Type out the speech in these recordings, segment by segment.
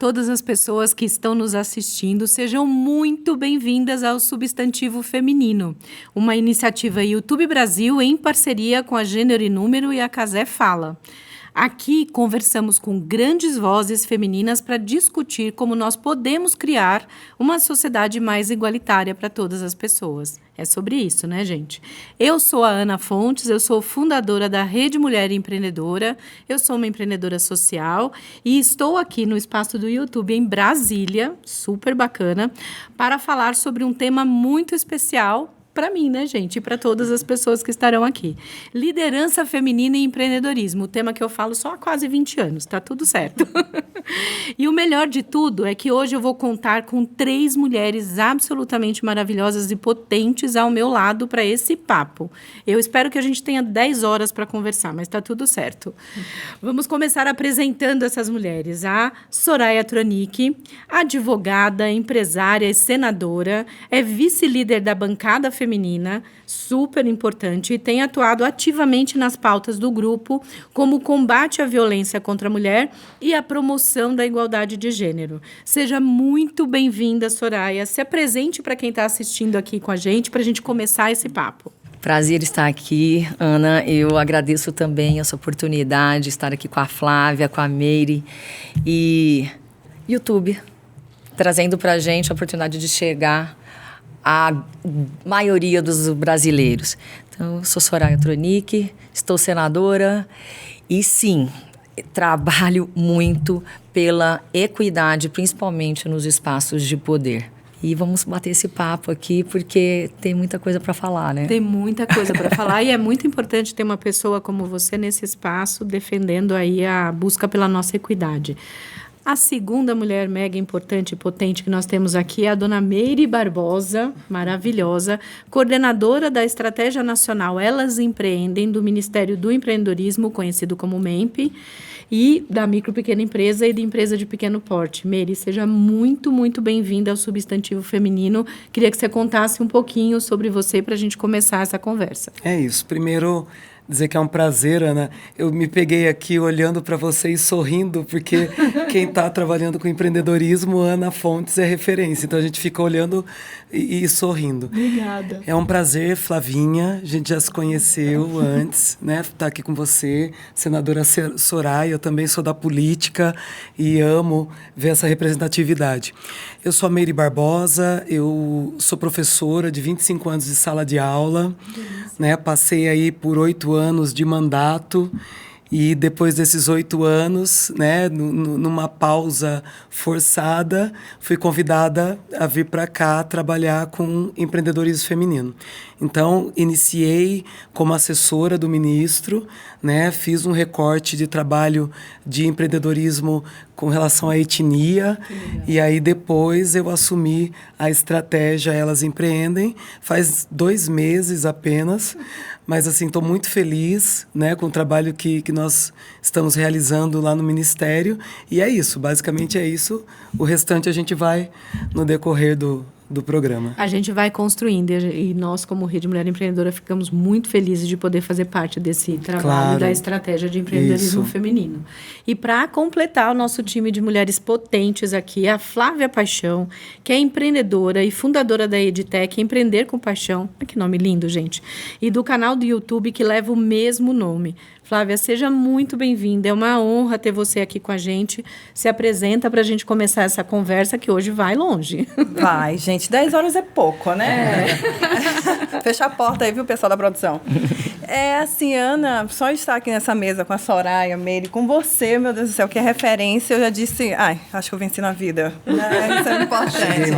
todas as pessoas que estão nos assistindo. Sejam muito bem-vindas ao Substantivo Feminino, uma iniciativa YouTube Brasil em parceria com a Gênero e Número e a Casé Fala. Aqui conversamos com grandes vozes femininas para discutir como nós podemos criar uma sociedade mais igualitária para todas as pessoas. É sobre isso, né, gente? Eu sou a Ana Fontes, eu sou fundadora da Rede Mulher Empreendedora, eu sou uma empreendedora social e estou aqui no espaço do YouTube em Brasília, super bacana, para falar sobre um tema muito especial para mim, né, gente? E para todas as pessoas que estarão aqui. Liderança feminina e empreendedorismo, o tema que eu falo só há quase 20 anos, tá tudo certo. E o melhor de tudo é que hoje eu vou contar com 3 mulheres absolutamente maravilhosas e potentes ao meu lado para esse papo. Eu espero que a gente tenha 10 horas para conversar, mas tá tudo certo. Vamos começar apresentando essas mulheres. A Soraya Tronic, advogada, empresária e senadora, é vice-líder da bancada feminina, super importante, e tem atuado ativamente nas pautas do grupo, como o combate à violência contra a mulher e a promoção da igualdade de gênero. Seja muito bem-vinda, Soraya. Se apresente para quem está assistindo aqui com a gente, para a gente começar esse papo. Prazer estar aqui, Ana. Eu agradeço também essa oportunidade de estar aqui com a Flávia, com a Meire e YouTube, trazendo para a gente a oportunidade de chegar à maioria dos brasileiros. Então, eu sou Soraya Tronic, estou senadora e, sim, trabalho muito pela equidade, principalmente nos espaços de poder. E vamos bater esse papo aqui, porque tem muita coisa para falar, né? Tem muita coisa para falar e é muito importante ter uma pessoa como você nesse espaço defendendo aí a busca pela nossa equidade. A segunda mulher mega importante e potente que nós temos aqui é a dona Meire Barbosa, maravilhosa, coordenadora da Estratégia Nacional Elas Empreendem, do Ministério do Empreendedorismo, conhecido como MEMP, e da micro pequena empresa e de empresa de pequeno porte. Meire, seja muito, muito bem-vinda ao Substantivo Feminino. Queria que você contasse um pouquinho sobre você para a gente começar essa conversa. É isso. Primeiro, dizer que é um prazer, Ana. Eu me peguei aqui olhando para você e sorrindo, porque quem está trabalhando com empreendedorismo, Ana Fontes, é referência. Então, a gente fica olhando e sorrindo. Obrigada. É um prazer, Flavinha. A gente já se conheceu antes, né? Estar aqui com você, senadora Soraya. Eu também sou da política e amo ver essa representatividade. Eu sou a Meire Barbosa, eu sou professora de 25 anos de sala de aula, né? Passei aí por 8 anos de mandato e depois desses 8 anos, né, numa pausa forçada, fui convidada a vir para cá trabalhar com empreendedorismo feminino. Então, iniciei como assessora do ministro, né, fiz um recorte de trabalho de empreendedorismo com relação à etnia, e aí depois eu assumi a estratégia Elas Empreendem, faz 2 meses apenas, mas assim, estou muito feliz, né, com o trabalho que nós estamos realizando lá no Ministério, e é isso, basicamente é isso, o restante a gente vai no decorrer do programa. A gente vai construindo e nós, como Rede Mulher Empreendedora, ficamos muito felizes de poder fazer parte desse trabalho da estratégia de empreendedorismo feminino. E para completar o nosso time de mulheres potentes aqui, a Flávia Paixão, que é empreendedora e fundadora da Edtech Empreender com Paixão, que nome lindo, gente, e do canal do YouTube que leva o mesmo nome. Flávia, seja muito bem-vinda. É uma honra ter você aqui com a gente. Se apresenta para a gente começar essa conversa que hoje vai longe. Vai, gente. 10 horas é pouco, né? Fecha a porta aí, viu, pessoal da produção? É assim, Ana, só estar aqui nessa mesa com a Soraya, Meire, com você, meu Deus do céu, que é referência, eu já disse, acho que eu venci na vida. Isso é importante.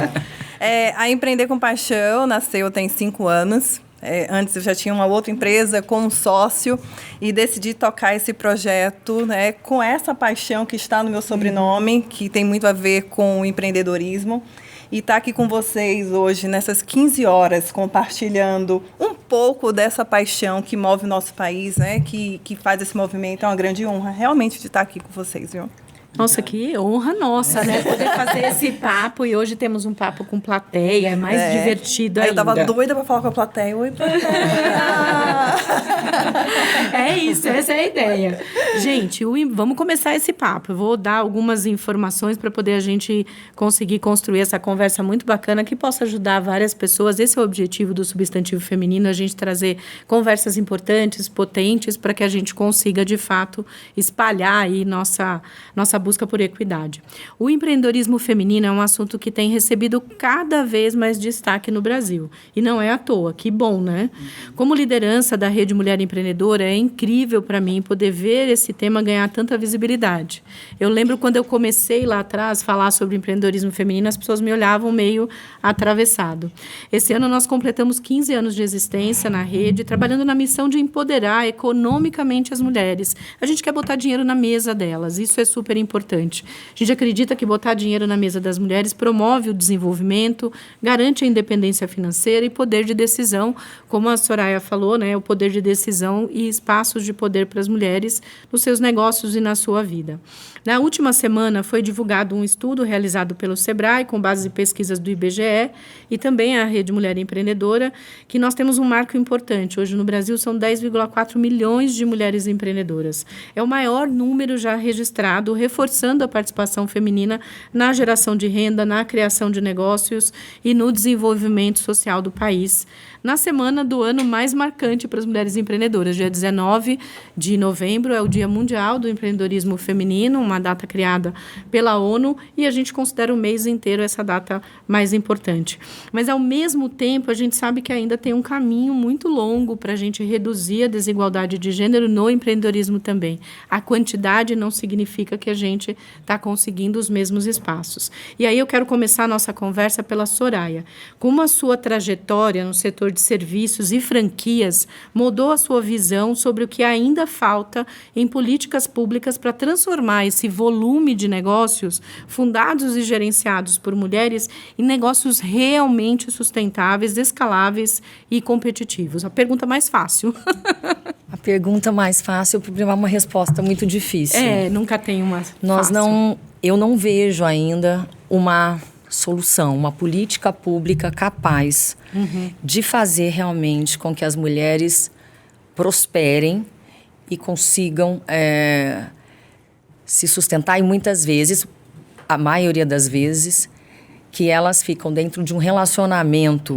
A Empreender com Paixão nasceu tem 5 anos. Antes eu já tinha uma outra empresa com um sócio e decidi tocar esse projeto, né, com essa paixão que está no meu sobrenome, que tem muito a ver com o empreendedorismo. E estar aqui com vocês hoje, nessas 15 horas, compartilhando um pouco dessa paixão que move o nosso país, né, que faz esse movimento, é uma grande honra realmente de estar aqui com vocês, viu? Nossa, que honra nossa, né? Poder fazer esse papo. E hoje temos um papo com plateia, é mais divertido ainda. Eu tava doida pra falar com a plateia. Oi, plateia! É isso, essa é a ideia. Gente, vamos começar esse papo. Eu vou dar algumas informações para poder a gente conseguir construir essa conversa muito bacana que possa ajudar várias pessoas. Esse é o objetivo do Substantivo Feminino, a gente trazer conversas importantes, potentes, para que a gente consiga, de fato, espalhar aí nossa busca por equidade. O empreendedorismo feminino é um assunto que tem recebido cada vez mais destaque no Brasil. E não é à toa, que bom, né? Como liderança da Rede Mulher Empreendedora, é incrível para mim poder ver esse tema ganhar tanta visibilidade. Eu lembro quando eu comecei lá atrás a falar sobre empreendedorismo feminino, as pessoas me olhavam meio atravessado. Esse ano nós completamos 15 anos de existência na rede, trabalhando na missão de empoderar economicamente as mulheres. A gente quer botar dinheiro na mesa delas, isso é super importante. A gente acredita que botar dinheiro na mesa das mulheres promove o desenvolvimento, garante a independência financeira e poder de decisão, como a Soraya falou, né, o poder de decisão e espaços de poder para as mulheres nos seus negócios e na sua vida. Na última semana foi divulgado um estudo realizado pelo Sebrae, com base em pesquisas do IBGE e também a Rede Mulher Empreendedora, que nós temos um marco importante. Hoje no Brasil são 10,4 milhões de mulheres empreendedoras. É o maior número já registrado, reforçando a participação feminina na geração de renda, na criação de negócios e no desenvolvimento social do país. Na semana do ano mais marcante para as mulheres empreendedoras, dia 19 de novembro, é o Dia Mundial do Empreendedorismo Feminino, uma data criada pela ONU, e a gente considera o mês inteiro essa data mais importante. Mas, ao mesmo tempo, a gente sabe que ainda tem um caminho muito longo para a gente reduzir a desigualdade de gênero no empreendedorismo também. A quantidade não significa que a gente está conseguindo os mesmos espaços. E aí eu quero começar a nossa conversa pela Soraya. Como a sua trajetória no setor de serviços e franquias mudou a sua visão sobre o que ainda falta em políticas públicas para transformar esse volume de negócios fundados e gerenciados por mulheres em negócios realmente sustentáveis, escaláveis e competitivos? A pergunta mais fácil. A pergunta mais fácil é uma resposta muito difícil. Nunca tem uma Eu não vejo ainda uma solução, uma política pública capaz de fazer realmente com que as mulheres prosperem e consigam se sustentar, e muitas vezes, a maioria das vezes, que elas ficam dentro de um relacionamento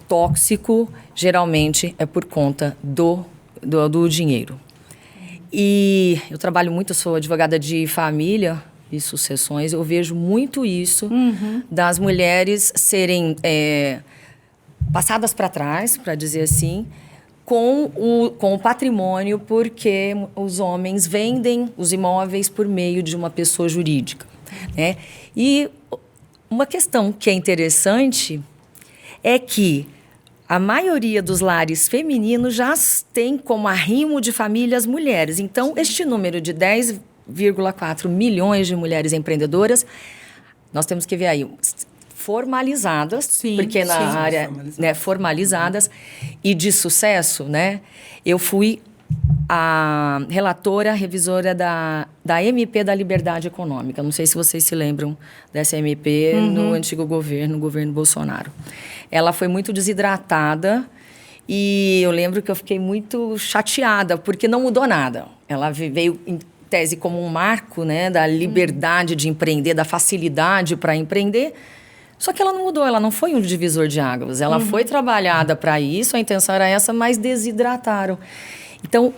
tóxico, geralmente é por conta do dinheiro. E eu trabalho muito, sou advogada de família e sucessões, eu vejo muito isso das mulheres serem passadas para trás, para dizer assim, com o patrimônio, porque os homens vendem os imóveis por meio de uma pessoa jurídica, né? E uma questão que é interessante é que a maioria dos lares femininos já tem como arrimo de família as mulheres. Então, este número de 10,4 milhões de mulheres empreendedoras, nós temos que ver aí formalizadas, porque na área, né, formalizadas e de sucesso, né? Eu fui a relatora, revisora da MP da Liberdade Econômica. Não sei se vocês se lembram dessa MP no antigo governo Bolsonaro. Ela foi muito desidratada e eu lembro que eu fiquei muito chateada, porque não mudou nada. Ela veio em tese como um marco, né, da liberdade de empreender, da facilidade para empreender. Só que ela não mudou, ela não foi um divisor de águas. Ela foi trabalhada para isso, a intenção era essa, mas desidrataram. Então,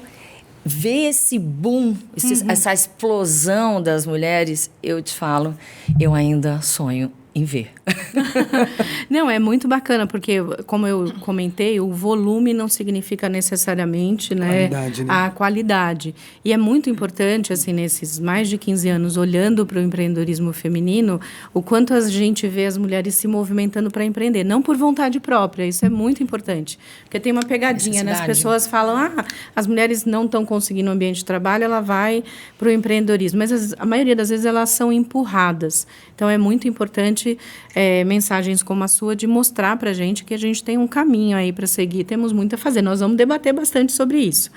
ver esse boom, essa explosão das mulheres, eu te falo, eu ainda sonho em ver. Não, é muito bacana, porque, como eu comentei, o volume não significa necessariamente, né, a qualidade. E é muito importante, assim, nesses mais de 15 anos, olhando para o empreendedorismo feminino, o quanto a gente vê as mulheres se movimentando para empreender, não por vontade própria, isso é muito importante. Porque tem uma pegadinha, né? As pessoas falam, as mulheres não estão conseguindo um ambiente de trabalho, ela vai para o empreendedorismo. Mas a maioria das vezes elas são empurradas. Então, é muito importante importante mensagens como a sua de mostrar para a gente que a gente tem um caminho aí para seguir, temos muito a fazer. Nós vamos debater bastante sobre isso.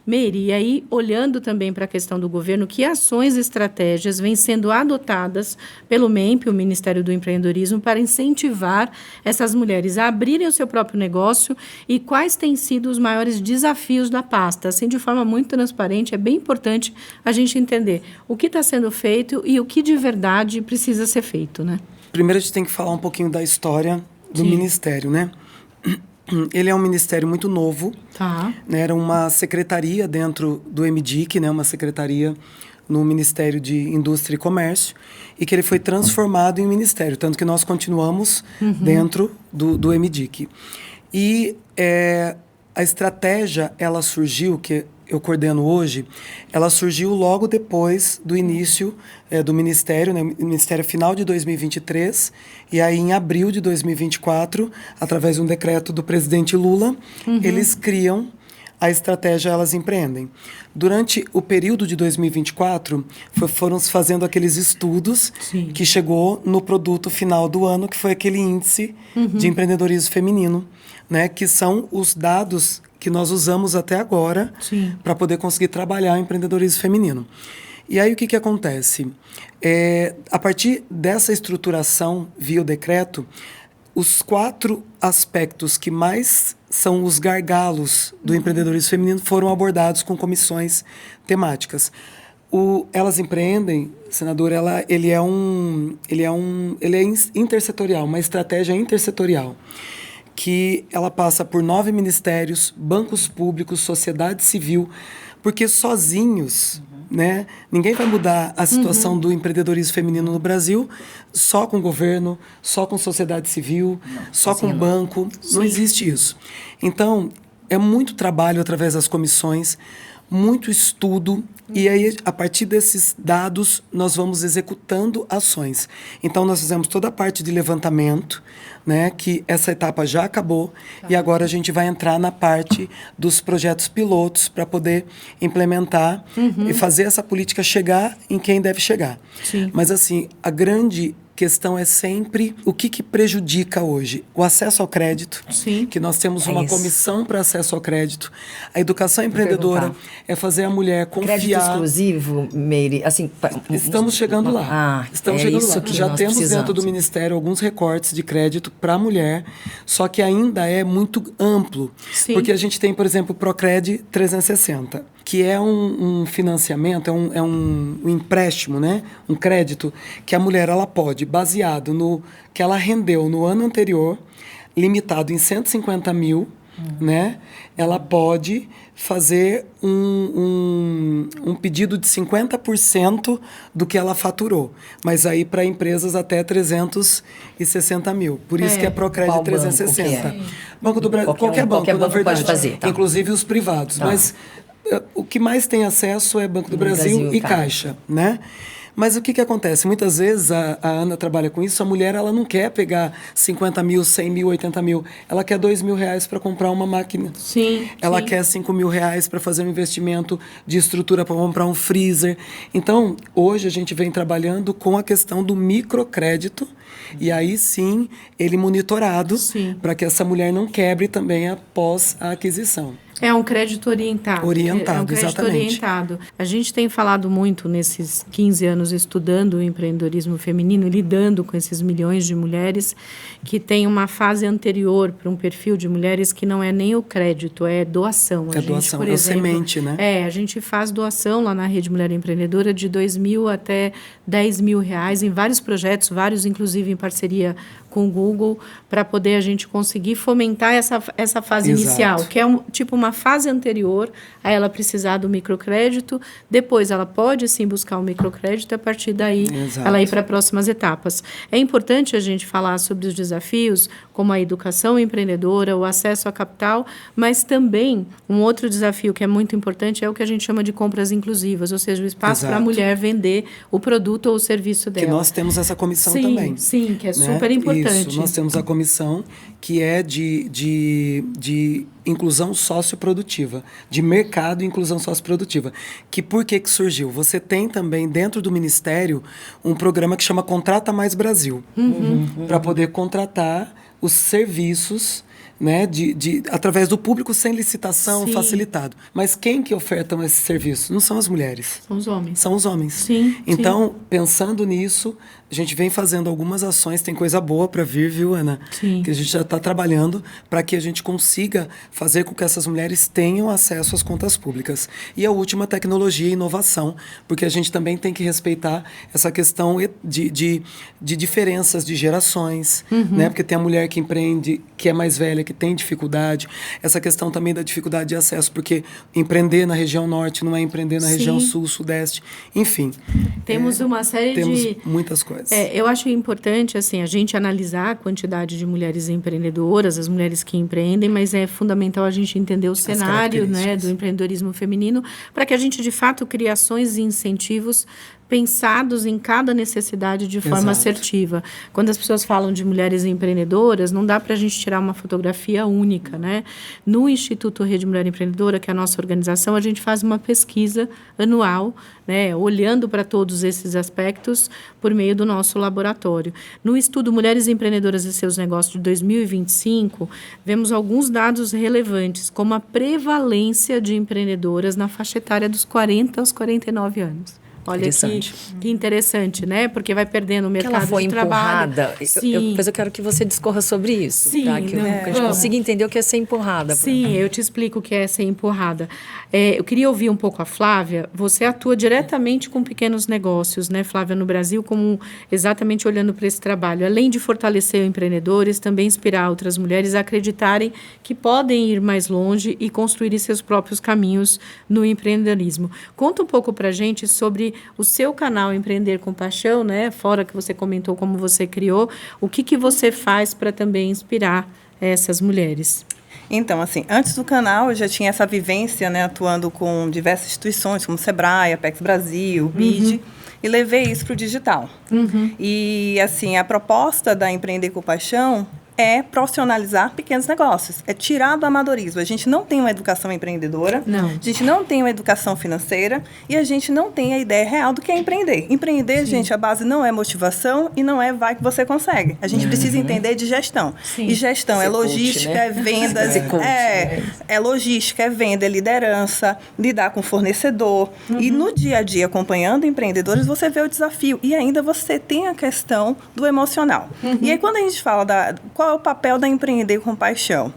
Meire, e aí, olhando também para a questão do governo, que ações e estratégias vêm sendo adotadas pelo MEMP, o Ministério do Empreendedorismo, para incentivar essas mulheres a abrirem o seu próprio negócio e quais têm sido os maiores desafios da pasta? Assim, de forma muito transparente, é bem importante a gente entender o que está sendo feito e o que de verdade precisa ser feito, né? Primeiro, a gente tem que falar um pouquinho da história do Ministério, né? Ele é um ministério muito novo, né? Era uma secretaria dentro do MDIC, né? Uma secretaria no Ministério de Indústria e Comércio, e que ele foi transformado em ministério, tanto que nós continuamos dentro do MDIC. E a estratégia, ela surgiu, que eu coordeno hoje, ela surgiu logo depois do início do Ministério, né, Ministério final de 2023, e aí em abril de 2024, através de um decreto do presidente Lula, eles criam a estratégia Elas Empreendem. Durante o período de 2024, foram se fazendo aqueles estudos que chegou no produto final do ano, que foi aquele índice de empreendedorismo feminino, né, que são os dados que nós usamos até agora para poder conseguir trabalhar o empreendedorismo feminino. E aí o que acontece? A partir dessa estruturação via o decreto, os 4 aspectos que mais são os gargalos do empreendedorismo feminino foram abordados com comissões temáticas. Elas Empreendem, senador, ele é intersetorial, uma estratégia intersetorial, que ela passa por 9 ministérios, bancos públicos, sociedade civil, porque sozinhos, né, ninguém vai mudar a situação do empreendedorismo feminino no Brasil só com o governo, só com sociedade civil, só com banco. Não existe isso. Então, é muito trabalho através das comissões, muito estudo, e aí, a partir desses dados, nós vamos executando ações. Então, nós fizemos toda a parte de levantamento, né, que essa etapa já acabou, e agora a gente vai entrar na parte dos projetos pilotos para poder implementar e fazer essa política chegar em quem deve chegar. Mas, assim, a grande questão é sempre o que prejudica hoje. O acesso ao crédito, que nós temos uma comissão para acesso ao crédito. A educação empreendedora é fazer a mulher confiar. Crédito exclusivo, Meire, assim... Estamos chegando lá. Estamos chegando lá. Já temos dentro do Ministério alguns recortes de crédito para a mulher, só que ainda é muito amplo. Porque a gente tem, por exemplo, o Procred 360, que é um financiamento, é um empréstimo, né? Um crédito que a mulher ela pode, baseado no que ela rendeu no ano anterior, limitado em 150 mil, né? Ela pode fazer um pedido de 50% do que ela faturou, mas aí para empresas até 360 mil. Por isso que é Procred 360. Banco do Brasil, qualquer banco, na verdade, pode fazer, inclusive os privados. Mas o que mais tem acesso é Banco do Brasil e Caixa, né? Mas o que acontece? Muitas vezes a Ana trabalha com isso, a mulher ela não quer pegar 50 mil, 100 mil, 80 mil. Ela quer R$2.000 para comprar uma máquina. Ela quer R$5.000 para fazer um investimento de estrutura para comprar um freezer. Então, hoje a gente vem trabalhando com a questão do microcrédito, e aí sim, ele monitorado para que essa mulher não quebre também após a aquisição. É um crédito orientado. É um crédito exatamente. Orientado. A gente tem falado muito nesses 15 anos estudando o empreendedorismo feminino, lidando com esses milhões de mulheres, que tem uma fase anterior para um perfil de mulheres que não é nem o crédito, é doação. Doação, por exemplo, semente, né? A gente faz doação lá na Rede Mulher Empreendedora de R$2.000 até R$10.000 em vários projetos, vários inclusive em parceria com o Google, para poder a gente conseguir fomentar essa fase inicial, que é uma fase anterior a ela precisar do microcrédito. Depois ela pode sim buscar o microcrédito e a partir daí ela ir para próximas etapas. É importante a gente falar sobre os desafios, como a educação empreendedora, o acesso a capital, mas também um outro desafio que é muito importante é o que a gente chama de compras inclusivas, ou seja, o espaço para a mulher vender o produto ou o serviço dela. Que nós temos essa comissão também. Sim, que é super importante. Isso, nós temos a comissão que é de inclusão socioprodutiva, de mercado e inclusão socioprodutiva. Por que surgiu? Você tem também dentro do Ministério um programa que chama Contrata Mais Brasil, para poder contratar os serviços, né, através do público sem licitação, facilitado. Mas quem que ofertam esse serviço? Não são as mulheres. São os homens. São os homens. Sim, então, pensando nisso, a gente vem fazendo algumas ações, tem coisa boa para vir, viu, Ana? Sim. Que a gente já está trabalhando para que a gente consiga fazer com que essas mulheres tenham acesso às contas públicas. E a última, tecnologia e inovação, porque a gente também tem que respeitar essa questão de diferenças de gerações, né? Porque tem a mulher que empreende, que é mais velha, que tem dificuldade. Essa questão também da dificuldade de acesso, porque empreender na região norte não é empreender na região sul, sudeste. Enfim. Temos uma série temos muitas coisas. Eu acho importante, assim, a gente analisar a quantidade de mulheres empreendedoras, as mulheres que empreendem, mas é fundamental a gente entender o cenário, né, do empreendedorismo feminino, para que a gente, de fato, crie ações e incentivos pensados em cada necessidade de forma assertiva. Quando as pessoas falam de mulheres empreendedoras, não dá para a gente tirar uma fotografia única, né? No Instituto Rede Mulher Empreendedora, que é a nossa organização, a gente faz uma pesquisa anual, né, olhando para todos esses aspectos por meio do nosso laboratório. No estudo Mulheres Empreendedoras e Seus Negócios de 2025, vemos alguns dados relevantes, como a prevalência de empreendedoras na faixa etária dos 40 aos 49 anos. Olha que interessante, né? Porque vai perdendo o mercado ela foi de trabalho. empurrada. Depois eu quero que você discorra sobre isso. Sim, tá? Que a gente consiga entender o que é ser empurrada. Sim, eu te explico o que é ser empurrada. Eu queria ouvir um pouco a Flávia. Você atua diretamente com pequenos negócios, né, Flávia, no Brasil, como exatamente olhando para esse trabalho. Além de fortalecer empreendedores, também inspirar outras mulheres a acreditarem que podem ir mais longe e construir seus próprios caminhos no empreendedorismo. Conta um pouco para a gente sobre o seu canal Empreender com Paixão, né? Fora que você comentou como você criou, o que você faz para também inspirar essas mulheres? Então, assim, antes do canal eu já tinha essa vivência, né, atuando com diversas instituições, como Sebrae, Apex Brasil, BID, e levei isso para o digital. E, assim, a proposta da Empreender com Paixão é profissionalizar pequenos negócios, é tirar do amadorismo. A gente não tem uma educação empreendedora, a gente não tem uma educação financeira e a gente não tem a ideia real do que é empreender. Empreender, gente, a base não é motivação e não é vai que você lidar. A gente precisa entender de gestão. Sim. E gestão é logística, né? É vendas, é logística, é venda, é liderança, lidar com fornecedor. E no dia a dia, acompanhando empreendedores, você vê o desafio. E ainda você tem a questão do emocional. E aí, quando a gente fala qual é o papel da Empreender com Paixão?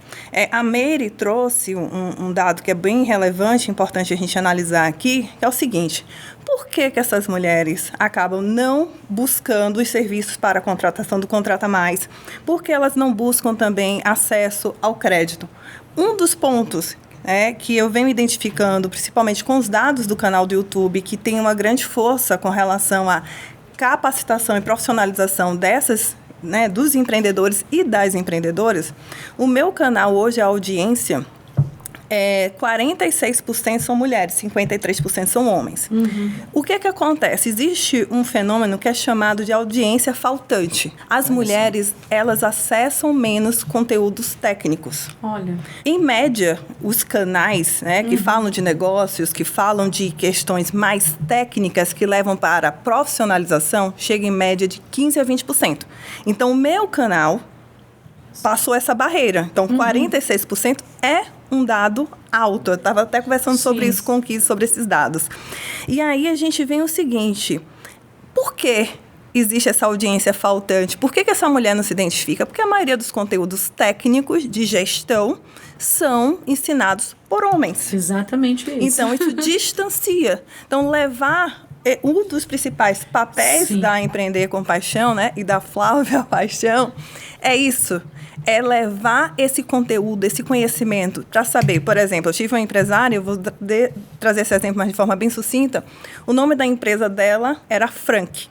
A Meire trouxe um dado que é bem relevante, importante a gente analisar aqui, que é o seguinte: por que essas mulheres acabam não buscando os serviços para a contratação do Contrata Mais? Porque elas não buscam também acesso ao crédito. Um dos pontos que eu venho identificando, principalmente com os dados do canal do YouTube, que tem uma grande força com relação à capacitação e profissionalização dos empreendedores e das empreendedoras, o meu canal hoje, a audiência, 46% são mulheres, 53% são homens. O que acontece? Existe um fenômeno que é chamado de audiência faltante. As mulheres, elas acessam menos conteúdos técnicos. Olha. Em média, os canais, que falam de negócios, que falam de questões mais técnicas, que levam para a profissionalização, chegam em média de 15% a 20%. Então, o meu canal passou essa barreira. Então, 46% é um dado alto. Eu estava até conversando sobre isso com o Kiz, sobre esses dados. E aí a gente vê o seguinte: por que existe essa audiência faltante? Por que essa mulher não se identifica? Porque a maioria dos conteúdos técnicos de gestão são ensinados por homens. Exatamente isso. Então, isso distancia. Então, levar um dos principais papéis da Empreender com Paixão, e da Flávia Paixão, é isso. É levar esse conteúdo, esse conhecimento para saber. Por exemplo, eu tive uma empresária, eu vou trazer esse exemplo, mas de forma bem sucinta. O nome da empresa dela era Frank,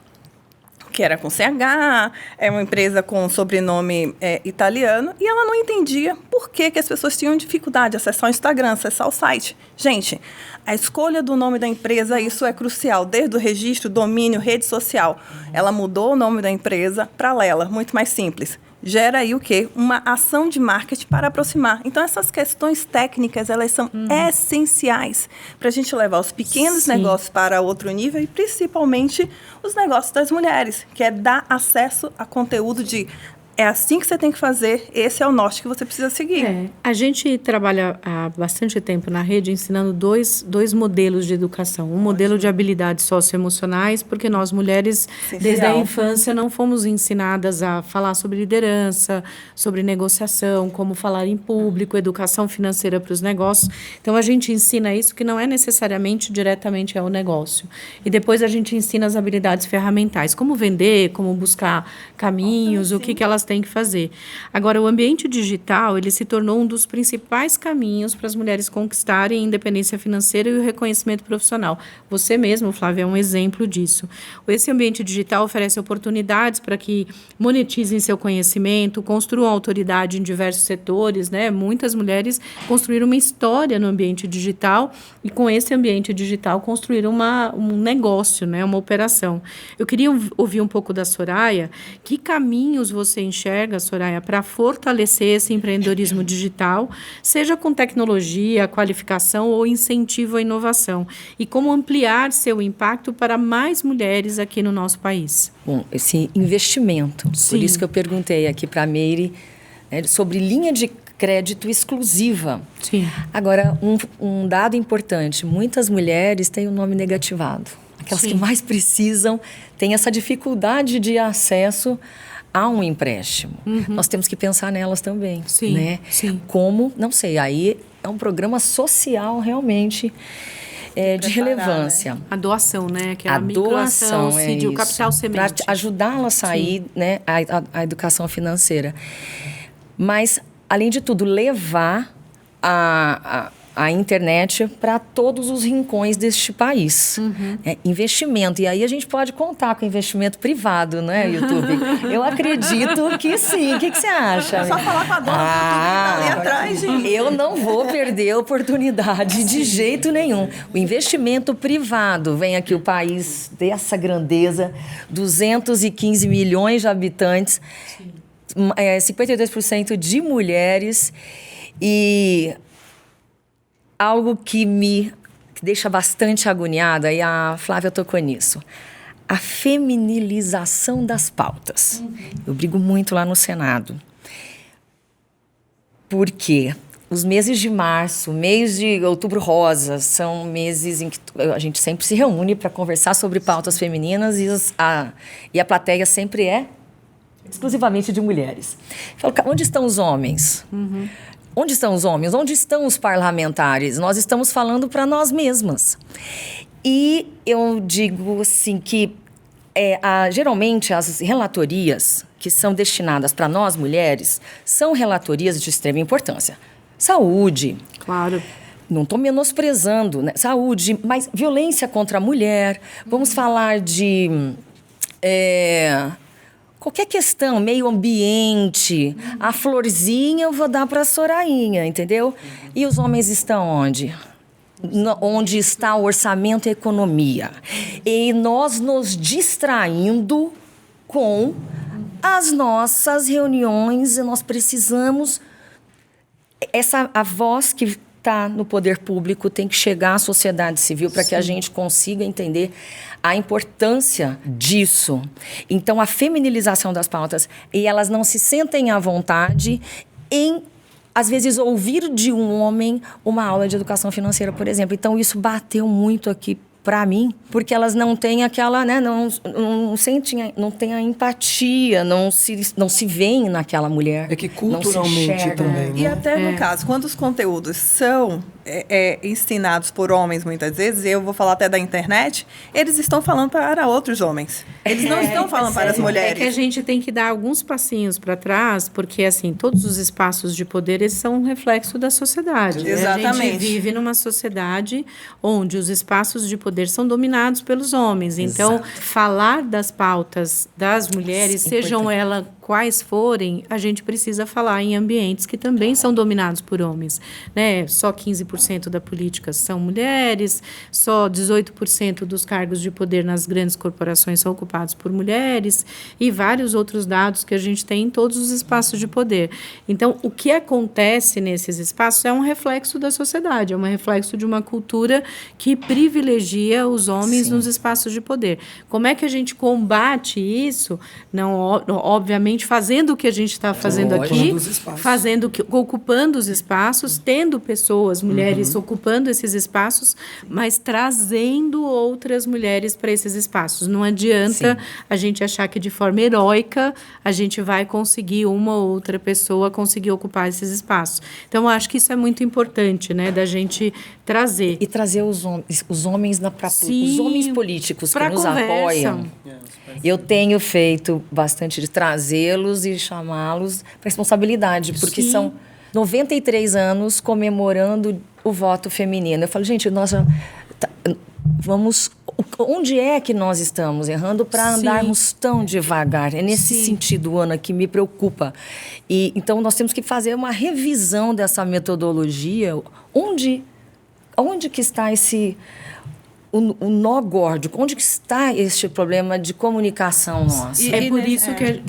que era com CH, é uma empresa com sobrenome italiano, e ela não entendia por que as pessoas tinham dificuldade de acessar o Instagram, acessar o site. Gente, a escolha do nome da empresa, isso é crucial, desde o registro, domínio, rede social. Ela mudou o nome da empresa para Lela, muito mais simples. gera aí o quê? Uma ação de marketing para aproximar. Então, essas questões técnicas, elas são essenciais para a gente levar os pequenos negócios para outro nível e, principalmente, os negócios das mulheres, que é dar acesso a conteúdo de é assim que você tem que fazer, esse é o norte que você precisa seguir. A gente trabalha há bastante tempo na rede ensinando dois modelos de educação. Um modelo de habilidades socioemocionais, porque nós mulheres, desde a infância, não fomos ensinadas a falar sobre liderança, sobre negociação, como falar em público, educação financeira para os negócios. Então, a gente ensina isso que não é necessariamente diretamente ao negócio. E depois a gente ensina as habilidades ferramentais, como vender, como buscar caminhos, o que elas têm que fazer. Agora, o ambiente digital, ele se tornou um dos principais caminhos para as mulheres conquistarem a independência financeira e o reconhecimento profissional. Você mesmo, Flávia, é um exemplo disso. Esse ambiente digital oferece oportunidades para que monetizem seu conhecimento, construam autoridade em diversos setores, né? Muitas mulheres construíram uma história no ambiente digital e, com esse ambiente digital, construíram um negócio, né? Uma operação. Eu queria ouvir um pouco da Soraya. Que caminhos você enxerga, Soraya, para fortalecer esse empreendedorismo digital, seja com tecnologia, qualificação ou incentivo à inovação? E como ampliar seu impacto para mais mulheres aqui no nosso país? Bom, esse investimento, por isso que eu perguntei aqui para a Meire sobre linha de crédito exclusiva. Sim. Agora, um dado importante, muitas mulheres têm o nome negativado. Aquelas que mais precisam têm essa dificuldade de acesso a um empréstimo. Nós temos que pensar nelas também. Sim, né? sim. Como, não sei, aí é um programa social realmente de relevância. Né? A doação, né? Que é a doação, o capital semente. Para ajudá-la a sair, né, a educação financeira. Mas, além de tudo, levar a internet para todos os rincões deste país. Investimento. E aí a gente pode contar com investimento privado, né, YouTube? Eu acredito que sim. O que você acha? É só falar com a dona do YouTube que tá ali atrás, gente. Eu não vou perder a oportunidade de jeito nenhum. O investimento privado. Vem aqui o país dessa grandeza, 215 milhões de habitantes, 52% de mulheres e algo que me deixa bastante agoniada, e a Flávia tocou nisso, a feminilização das pautas. Eu brigo muito lá no Senado. Porque os meses de março, mês de outubro rosa, são meses em que a gente sempre se reúne para conversar sobre pautas femininas e a plateia sempre é exclusivamente de mulheres. Eu falo, onde estão os homens? Onde estão os homens? Onde estão os parlamentares? Nós estamos falando para nós mesmas. E eu digo assim que geralmente as relatorias que são destinadas para nós mulheres são relatorias de extrema importância. Saúde. Claro. Não estou menosprezando, né? Saúde, mas violência contra a mulher. Vamos falar de qualquer questão, meio ambiente, a florzinha eu vou dar para a Sorainha, entendeu? E os homens estão onde? Onde está o orçamento e a economia. E nós nos distraindo com as nossas reuniões, e nós precisamos... A voz que está no poder público tem que chegar à sociedade civil para que a gente consiga entender a importância disso. Então, a feminilização das pautas, e elas não se sentem à vontade em, às vezes, ouvir de um homem uma aula de educação financeira, por exemplo. Então, isso bateu muito aqui para mim, porque elas não têm aquela, né, não sentem, não têm a empatia, não se veem naquela mulher. É que culturalmente também, né? E até no caso, quando os conteúdos são ensinados por homens, muitas vezes, eu vou falar até da internet, eles estão falando para outros homens. Eles não estão falando para as mulheres. É que a gente tem que dar alguns passinhos para trás, porque, assim, todos os espaços de poder, eles são um reflexo da sociedade. Exatamente. A gente vive numa sociedade onde os espaços de poder são dominados pelos homens. Então, falar das pautas das mulheres, sejam elas quais forem, a gente precisa falar em ambientes que também são dominados por homens, né? Só 15% da política são mulheres, só 18% dos cargos de poder nas grandes corporações são ocupados por mulheres e vários outros dados que a gente tem em todos os espaços de poder. Então, o que acontece nesses espaços é um reflexo da sociedade, é um reflexo de uma cultura que privilegia os homens nos espaços de poder. Como é que a gente combate isso? Não, obviamente, fazendo o que a gente está fazendo aqui, ocupando os espaços, tendo pessoas, mulheres ocupando esses espaços, mas trazendo outras mulheres para esses espaços. Não adianta a gente achar que de forma heróica a gente vai conseguir uma ou outra pessoa conseguir ocupar esses espaços. Então, eu acho que isso é muito importante, né, da gente trazer. E trazer os homens os homens políticos que nos apoiam. Eu tenho feito bastante de trazê-los e chamá-los para responsabilidade, porque são 93 anos comemorando o voto feminino. Eu falo, gente, nós vamos... Onde é que nós estamos errando para andarmos tão devagar? É nesse sentido, Ana, que me preocupa. E, então, nós temos que fazer uma revisão dessa metodologia. Onde que está o nó górdico? Onde que está este problema de comunicação nossa? É por isso que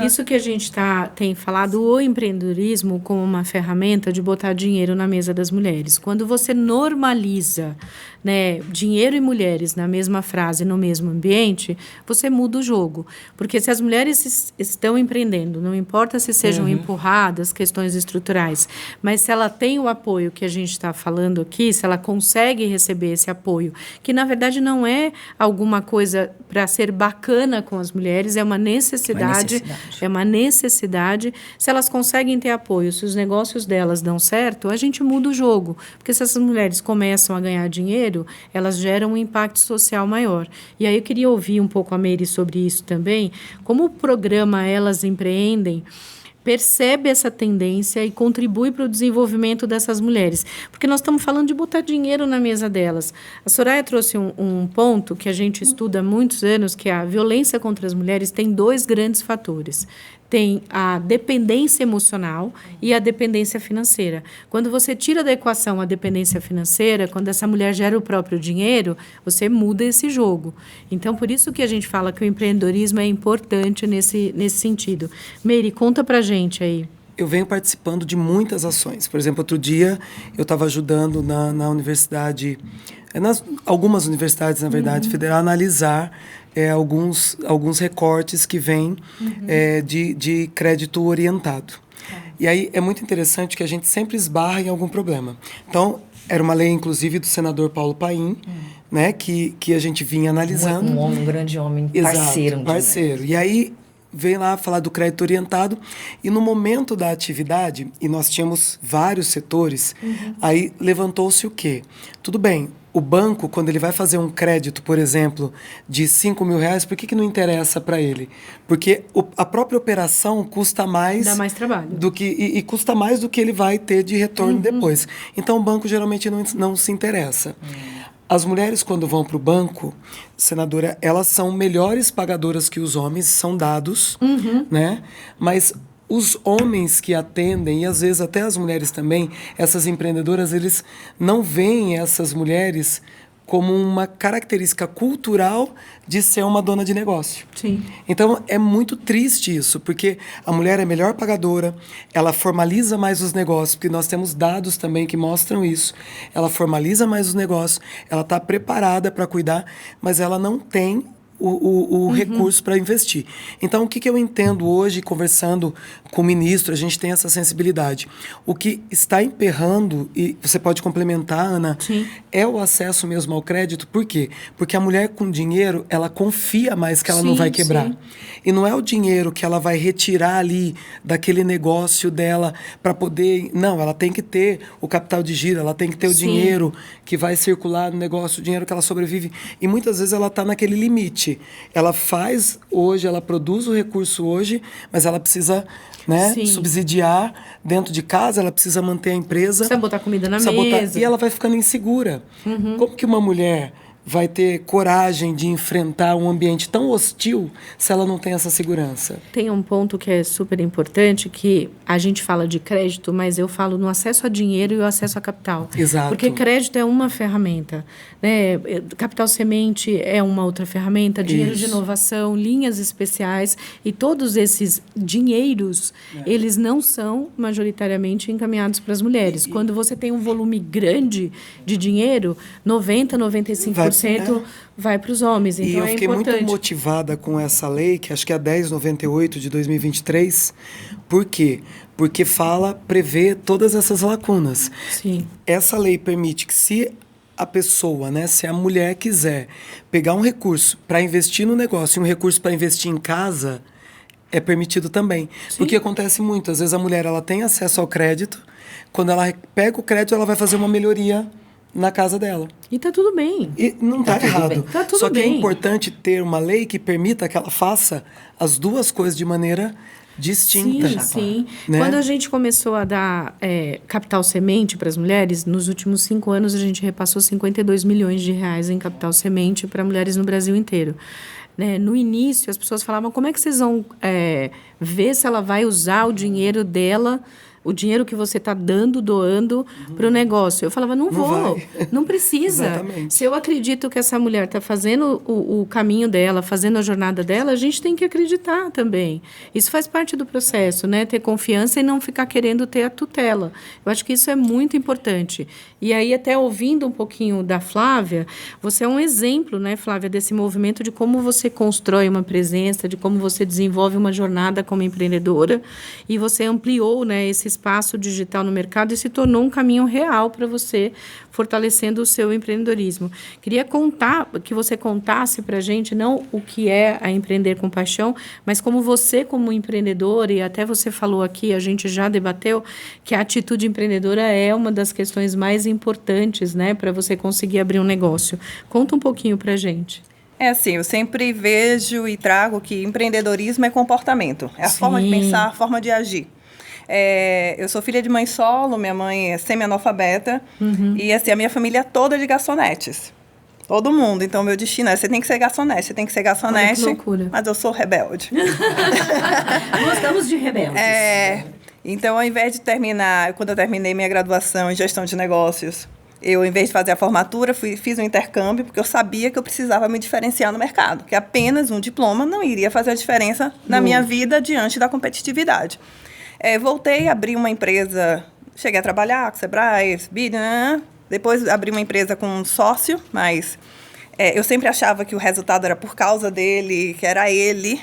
isso que a gente tem falado o empreendedorismo como uma ferramenta de botar dinheiro na mesa das mulheres. Quando você normaliza, né, dinheiro e mulheres na mesma frase, no mesmo ambiente, você muda o jogo. Porque se as mulheres estão empreendendo, não importa se sejam empurradas, questões estruturais, mas se ela tem o apoio que a gente está falando aqui, se ela consegue receber esse apoio, que na verdade não é alguma coisa para ser bacana com as mulheres, é uma necessidade. É uma necessidade. Se elas conseguem ter apoio, se os negócios delas dão certo, a gente muda o jogo. Porque se essas mulheres começam a ganhar dinheiro, elas geram um impacto social maior. E aí eu queria ouvir um pouco a Meire sobre isso também, como o programa Elas Empreendem percebe essa tendência e contribui para o desenvolvimento dessas mulheres. Porque nós estamos falando de botar dinheiro na mesa delas. A Soraya trouxe um ponto que a gente estuda há muitos anos, que a violência contra as mulheres tem 2 grandes fatores. Tem a dependência emocional e a dependência financeira. Quando você tira da equação a dependência financeira, quando essa mulher gera o próprio dinheiro, você muda esse jogo. Então, por isso que a gente fala que o empreendedorismo é importante nesse sentido. Meire, conta pra gente aí. Eu venho participando de muitas ações. Por exemplo, outro dia eu estava ajudando na universidade, algumas universidades, na verdade, federal, a analisar alguns recortes que vêm de crédito orientado. E aí é muito interessante que a gente sempre esbarra em algum problema. Então, era uma lei, inclusive, do senador Paulo Paim, né, que a gente vinha analisando. Um grande homem, parceiro. Exato, parceiro. E aí veio lá falar do crédito orientado e no momento da atividade, e nós tínhamos vários setores, aí levantou-se o quê? Tudo bem, o banco, quando ele vai fazer um crédito, por exemplo, de R$5.000, por que não interessa para ele? Porque a própria operação custa mais... Dá mais trabalho. E custa mais do que ele vai ter de retorno depois. Então, o banco geralmente não se interessa. As mulheres, quando vão para o banco, senadora, elas são melhores pagadoras que os homens, são dados, né? Mas os homens que atendem, e às vezes até as mulheres também, essas empreendedoras, eles não veem essas mulheres como uma característica cultural de ser uma dona de negócio. Sim. Então, é muito triste isso, porque a mulher é melhor pagadora, ela formaliza mais os negócios, porque nós temos dados também que mostram isso. Ela formaliza mais os negócios, ela está preparada para cuidar, mas ela não tem o recurso para investir. Então, o que eu entendo hoje, conversando com o ministro, a gente tem essa sensibilidade. O que está emperrando, e você pode complementar, Ana, é o acesso mesmo ao crédito. Por quê? Porque a mulher com dinheiro, ela confia mais que ela não vai quebrar. E não é o dinheiro que ela vai retirar ali daquele negócio dela para poder... Não, ela tem que ter o capital de giro, ela tem que ter o dinheiro que vai circular no negócio, o dinheiro que ela sobrevive. E muitas vezes ela está naquele limite. Ela faz hoje, ela produz o recurso hoje, mas ela precisa, né, subsidiar dentro de casa, ela precisa manter a empresa. Precisa botar comida na mesa. E ela vai ficando insegura. Como que uma mulher vai ter coragem de enfrentar um ambiente tão hostil se ela não tem essa segurança? Tem um ponto que é super importante, que a gente fala de crédito, mas eu falo no acesso a dinheiro e o acesso a capital. Exato. Porque crédito é uma ferramenta, né? Capital semente é uma outra ferramenta, dinheiro de inovação, linhas especiais, e todos esses dinheiros, eles não são majoritariamente encaminhados para as mulheres. Quando você tem um volume grande de dinheiro, 95% vai para os homens. Então, e eu fiquei importante. muito motivada com essa lei, que acho que é a 1098 de 2023. Por quê? Porque prevê todas essas lacunas. Sim. Essa lei permite que, se a pessoa, né, se a mulher quiser pegar um recurso para investir no negócio e um recurso para investir em casa, é permitido também. Sim. Porque acontece muito. Às vezes a mulher ela tem acesso ao crédito. Quando ela pega o crédito, ela vai fazer uma melhoria na casa dela. E tá tudo bem. E não está errado. Tá tudo Só que bem. é importante ter uma lei que permita que ela faça as duas coisas de maneira distinta. Sim, sim. Né? Quando a gente começou a dar capital semente para as mulheres, nos últimos 5 anos a gente repassou 52 milhões de reais em capital semente para mulheres no Brasil inteiro. Né? No início, as pessoas falavam, como é que vocês vão ver se ela vai usar o dinheiro dela, o dinheiro que você está doando para o negócio? Eu falava, não vou, não precisa. Exatamente. Se eu acredito que essa mulher está fazendo o caminho dela, fazendo a jornada dela, a gente tem que acreditar também. Isso faz parte do processo, né? Ter confiança e não ficar querendo ter a tutela. Eu acho que isso é muito importante. E aí, até ouvindo um pouquinho da Flávia, você é um exemplo, né, Flávia, desse movimento de como você constrói uma presença, de como você desenvolve uma jornada como empreendedora, e você ampliou, né, esse espaço digital no mercado e se tornou um caminho real para você, fortalecendo o seu empreendedorismo. Queria que você contasse para a gente, não o que é a Empreender com Paixão, mas como você, como empreendedora, e até você falou aqui, a gente já debateu, que a atitude empreendedora é uma das questões mais importantes, né, para você conseguir abrir um negócio. Conta um pouquinho para a gente. É assim, eu sempre vejo e trago que empreendedorismo é comportamento. É a forma de pensar, a forma de agir. Eu sou filha de mãe solo, minha mãe é semi-analfabeta, e assim, a minha família é toda de garçonetes. Todo mundo. Então, meu destino é, você tem que ser garçonete, você tem que ser garçonete. Olha que loucura. Mas eu sou rebelde. Gostamos de rebeldes. Então, ao invés de quando eu terminei minha graduação em gestão de negócios, eu, em vez de fazer a formatura, fiz um intercâmbio, porque eu sabia que eu precisava me diferenciar no mercado, que apenas um diploma não iria fazer a diferença na minha vida diante da competitividade. Voltei, abri uma empresa, cheguei a trabalhar com Sebrae, SBID, né? Depois abri uma empresa com um sócio, mas eu sempre achava que o resultado era por causa dele, que era ele.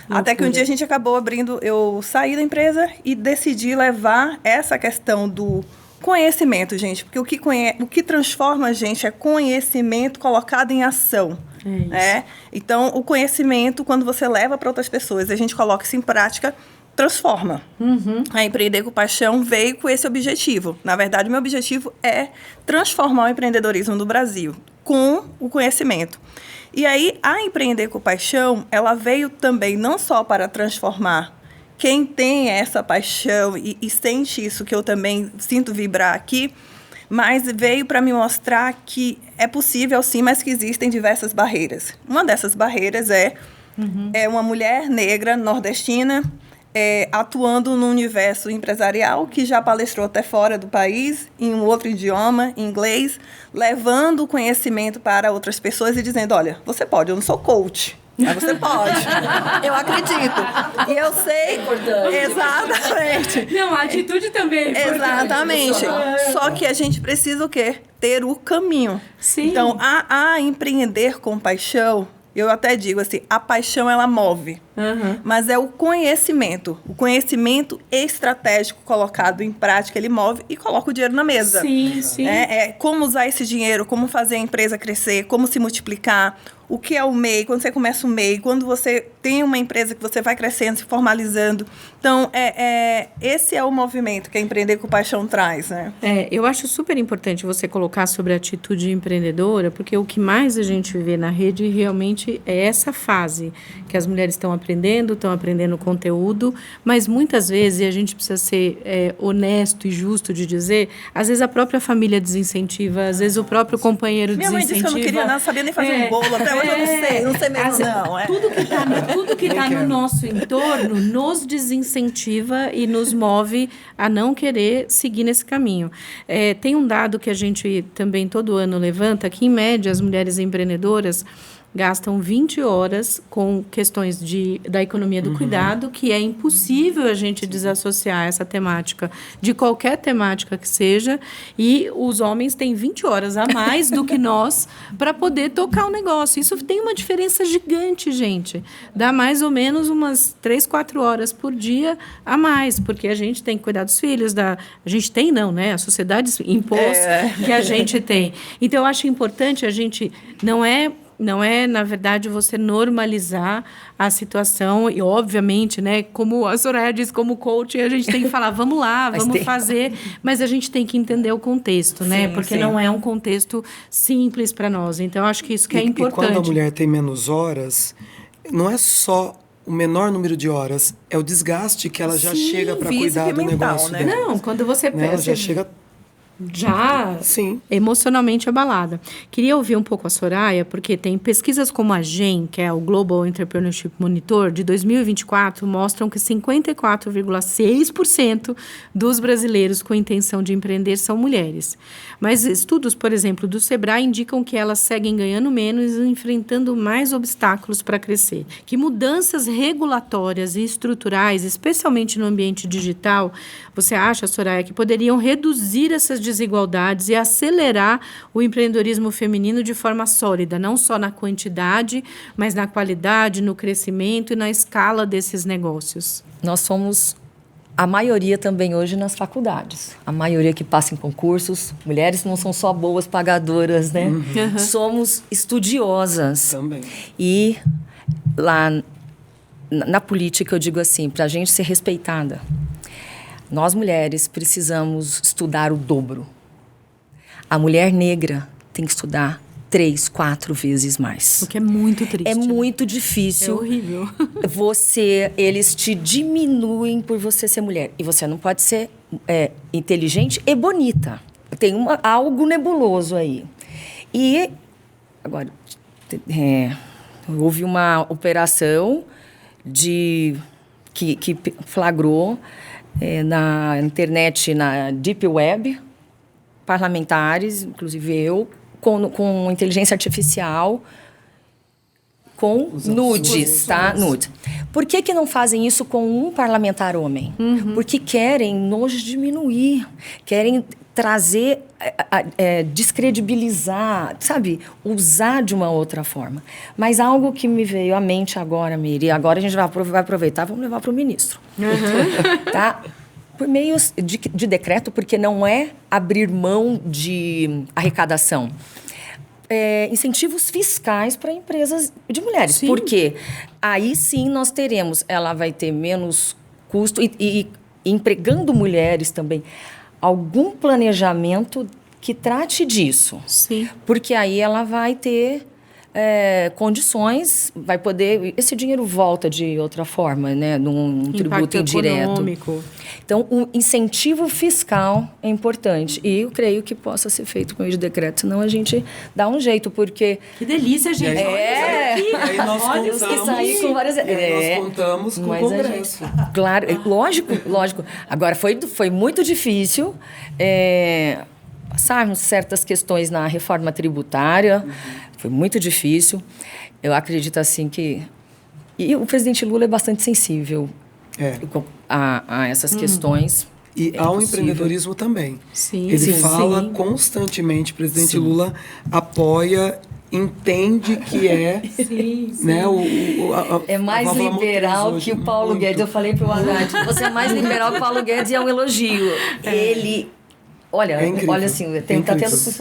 Até que um dia a gente acabou abrindo, eu saí da empresa e decidi levar essa questão do conhecimento, gente, porque o que transforma a gente é conhecimento colocado em ação. Então, o conhecimento, quando você leva para outras pessoas, a gente coloca isso em prática, transforma. A Empreender com Paixão veio com esse objetivo. Na verdade, meu objetivo é transformar o empreendedorismo no Brasil com o conhecimento. E aí, a Empreender com Paixão, ela veio também não só para transformar quem tem essa paixão e sente isso que eu também sinto vibrar aqui, mas veio para me mostrar que é possível sim, mas que existem diversas barreiras. Uma dessas barreiras é uma mulher negra, nordestina, atuando no universo empresarial, que já palestrou até fora do país, em um outro idioma, em inglês, levando o conhecimento para outras pessoas e dizendo, olha, você pode, eu não sou coach, mas você pode. Eu acredito. E eu sei. Exatamente. Não, a atitude também é importante. Exatamente. Só que a gente precisa o quê? Ter o caminho. Sim. Então, a empreender com paixão, eu até digo assim, a paixão ela move. Mas é o conhecimento estratégico colocado em prática, ele move e coloca o dinheiro na mesa. Sim, sim. Como usar esse dinheiro, como fazer a empresa crescer, como se multiplicar, o que é o MEI, quando você começa o MEI, quando você tem uma empresa que você vai crescendo, se formalizando. Então, esse é o movimento que a Empreender com Paixão traz, né? Eu acho super importante você colocar sobre a atitude empreendedora, porque o que mais a gente vê na rede realmente é essa fase que as mulheres estão estão aprendendo conteúdo, mas muitas vezes, e a gente precisa ser honesto e justo de dizer, às vezes a própria família desincentiva, às vezes o próprio companheiro Minha mãe desincentiva. disse que eu não queria nada, sabia nem fazer um bolo, até hoje eu não sei mesmo não. Tudo que está no nosso entorno nos desincentiva e nos move a não querer seguir nesse caminho. Tem um dado que a gente também todo ano levanta, que em média as mulheres empreendedoras gastam 20 horas com questões da economia do cuidado, que é impossível a gente desassociar essa temática de qualquer temática que seja, e os homens têm 20 horas a mais do que nós para poder tocar o negócio. Isso tem uma diferença gigante, gente. Dá mais ou menos umas 3, 4 horas por dia a mais, porque a gente tem que cuidar dos filhos, a gente tem não, né? A sociedade impôs que a gente tem. Então, eu acho importante a gente, não é, na verdade, você normalizar a situação e, obviamente, né, como a Soraya disse, como coach, a gente tem que falar, vamos lá, vamos fazer, mas a gente tem que entender o contexto, né, porque não é um contexto simples para nós. Então, eu acho que isso que é importante. E quando a mulher tem menos horas, não é só o menor número de horas, é o desgaste que ela já chega para cuidar do mental, negócio né? dela. Não, quando você Né? Ela já chega... Sim. Emocionalmente abalada. Queria ouvir um pouco a Soraya, porque tem pesquisas como a GEM, que é o Global Entrepreneurship Monitor, de 2024, mostram que 54,6% dos brasileiros com intenção de empreender são mulheres. Mas estudos, por exemplo, do Sebrae indicam que elas seguem ganhando menos e enfrentando mais obstáculos para crescer. Que mudanças regulatórias e estruturais, especialmente no ambiente digital, você acha, Soraya, que poderiam reduzir essas desigualdades e acelerar o empreendedorismo feminino de forma sólida, não só na quantidade, mas na qualidade, no crescimento e na escala desses negócios? Nós somos a maioria também hoje nas faculdades. A maioria que passa em concursos. Mulheres não são só boas pagadoras, né? Somos estudiosas. Também. E lá na política eu digo assim, para a gente ser respeitada, nós mulheres precisamos estudar o dobro. A mulher negra tem que estudar 3, 4 vezes mais. O que é muito triste. É muito difícil. É horrível. Eles te diminuem por você ser mulher. E você não pode ser inteligente e bonita. Tem algo nebuloso aí. E agora houve uma operação que flagrou na internet, na Deep Web, parlamentares, inclusive eu, com inteligência artificial, com nudes, tá? Nudes. Por que não fazem isso com um parlamentar homem? Porque querem nos diminuir, querem trazer, descredibilizar, sabe? Usar de uma outra forma. Mas algo que me veio à mente agora, Miri, agora a gente vai aproveitar, vamos levar para o ministro. Tá? Por meio de decreto, porque não é abrir mão de arrecadação. Incentivos fiscais para empresas de mulheres. Sim. Porque aí sim nós teremos, ela vai ter menos custo e empregando mulheres também, algum planejamento que trate disso. Sim. Porque aí ela vai ter condições, vai poder... Esse dinheiro volta de outra forma, né? Num tributo indireto. Econômico. Então, um incentivo fiscal é importante. E eu creio que possa ser feito por meio de decreto, senão a gente dá um jeito, porque... Que delícia, gente. Aí nós Olha os que saem com várias... nós contamos com o Congresso. Claro, lógico. Agora, foi muito difícil passarmos certas questões na reforma tributária. Foi muito difícil. Eu acredito, assim, que... E o presidente Lula é bastante sensível a essas questões. E ao empreendedorismo também. Sim, Ele fala sim. constantemente, o presidente Lula apoia, entende que é... Né, É mais liberal que o Paulo Guedes. Eu falei para o Haddad, você é mais liberal que o Paulo Guedes e é um elogio. Ele Olha, É incrível. olha assim, tá tendo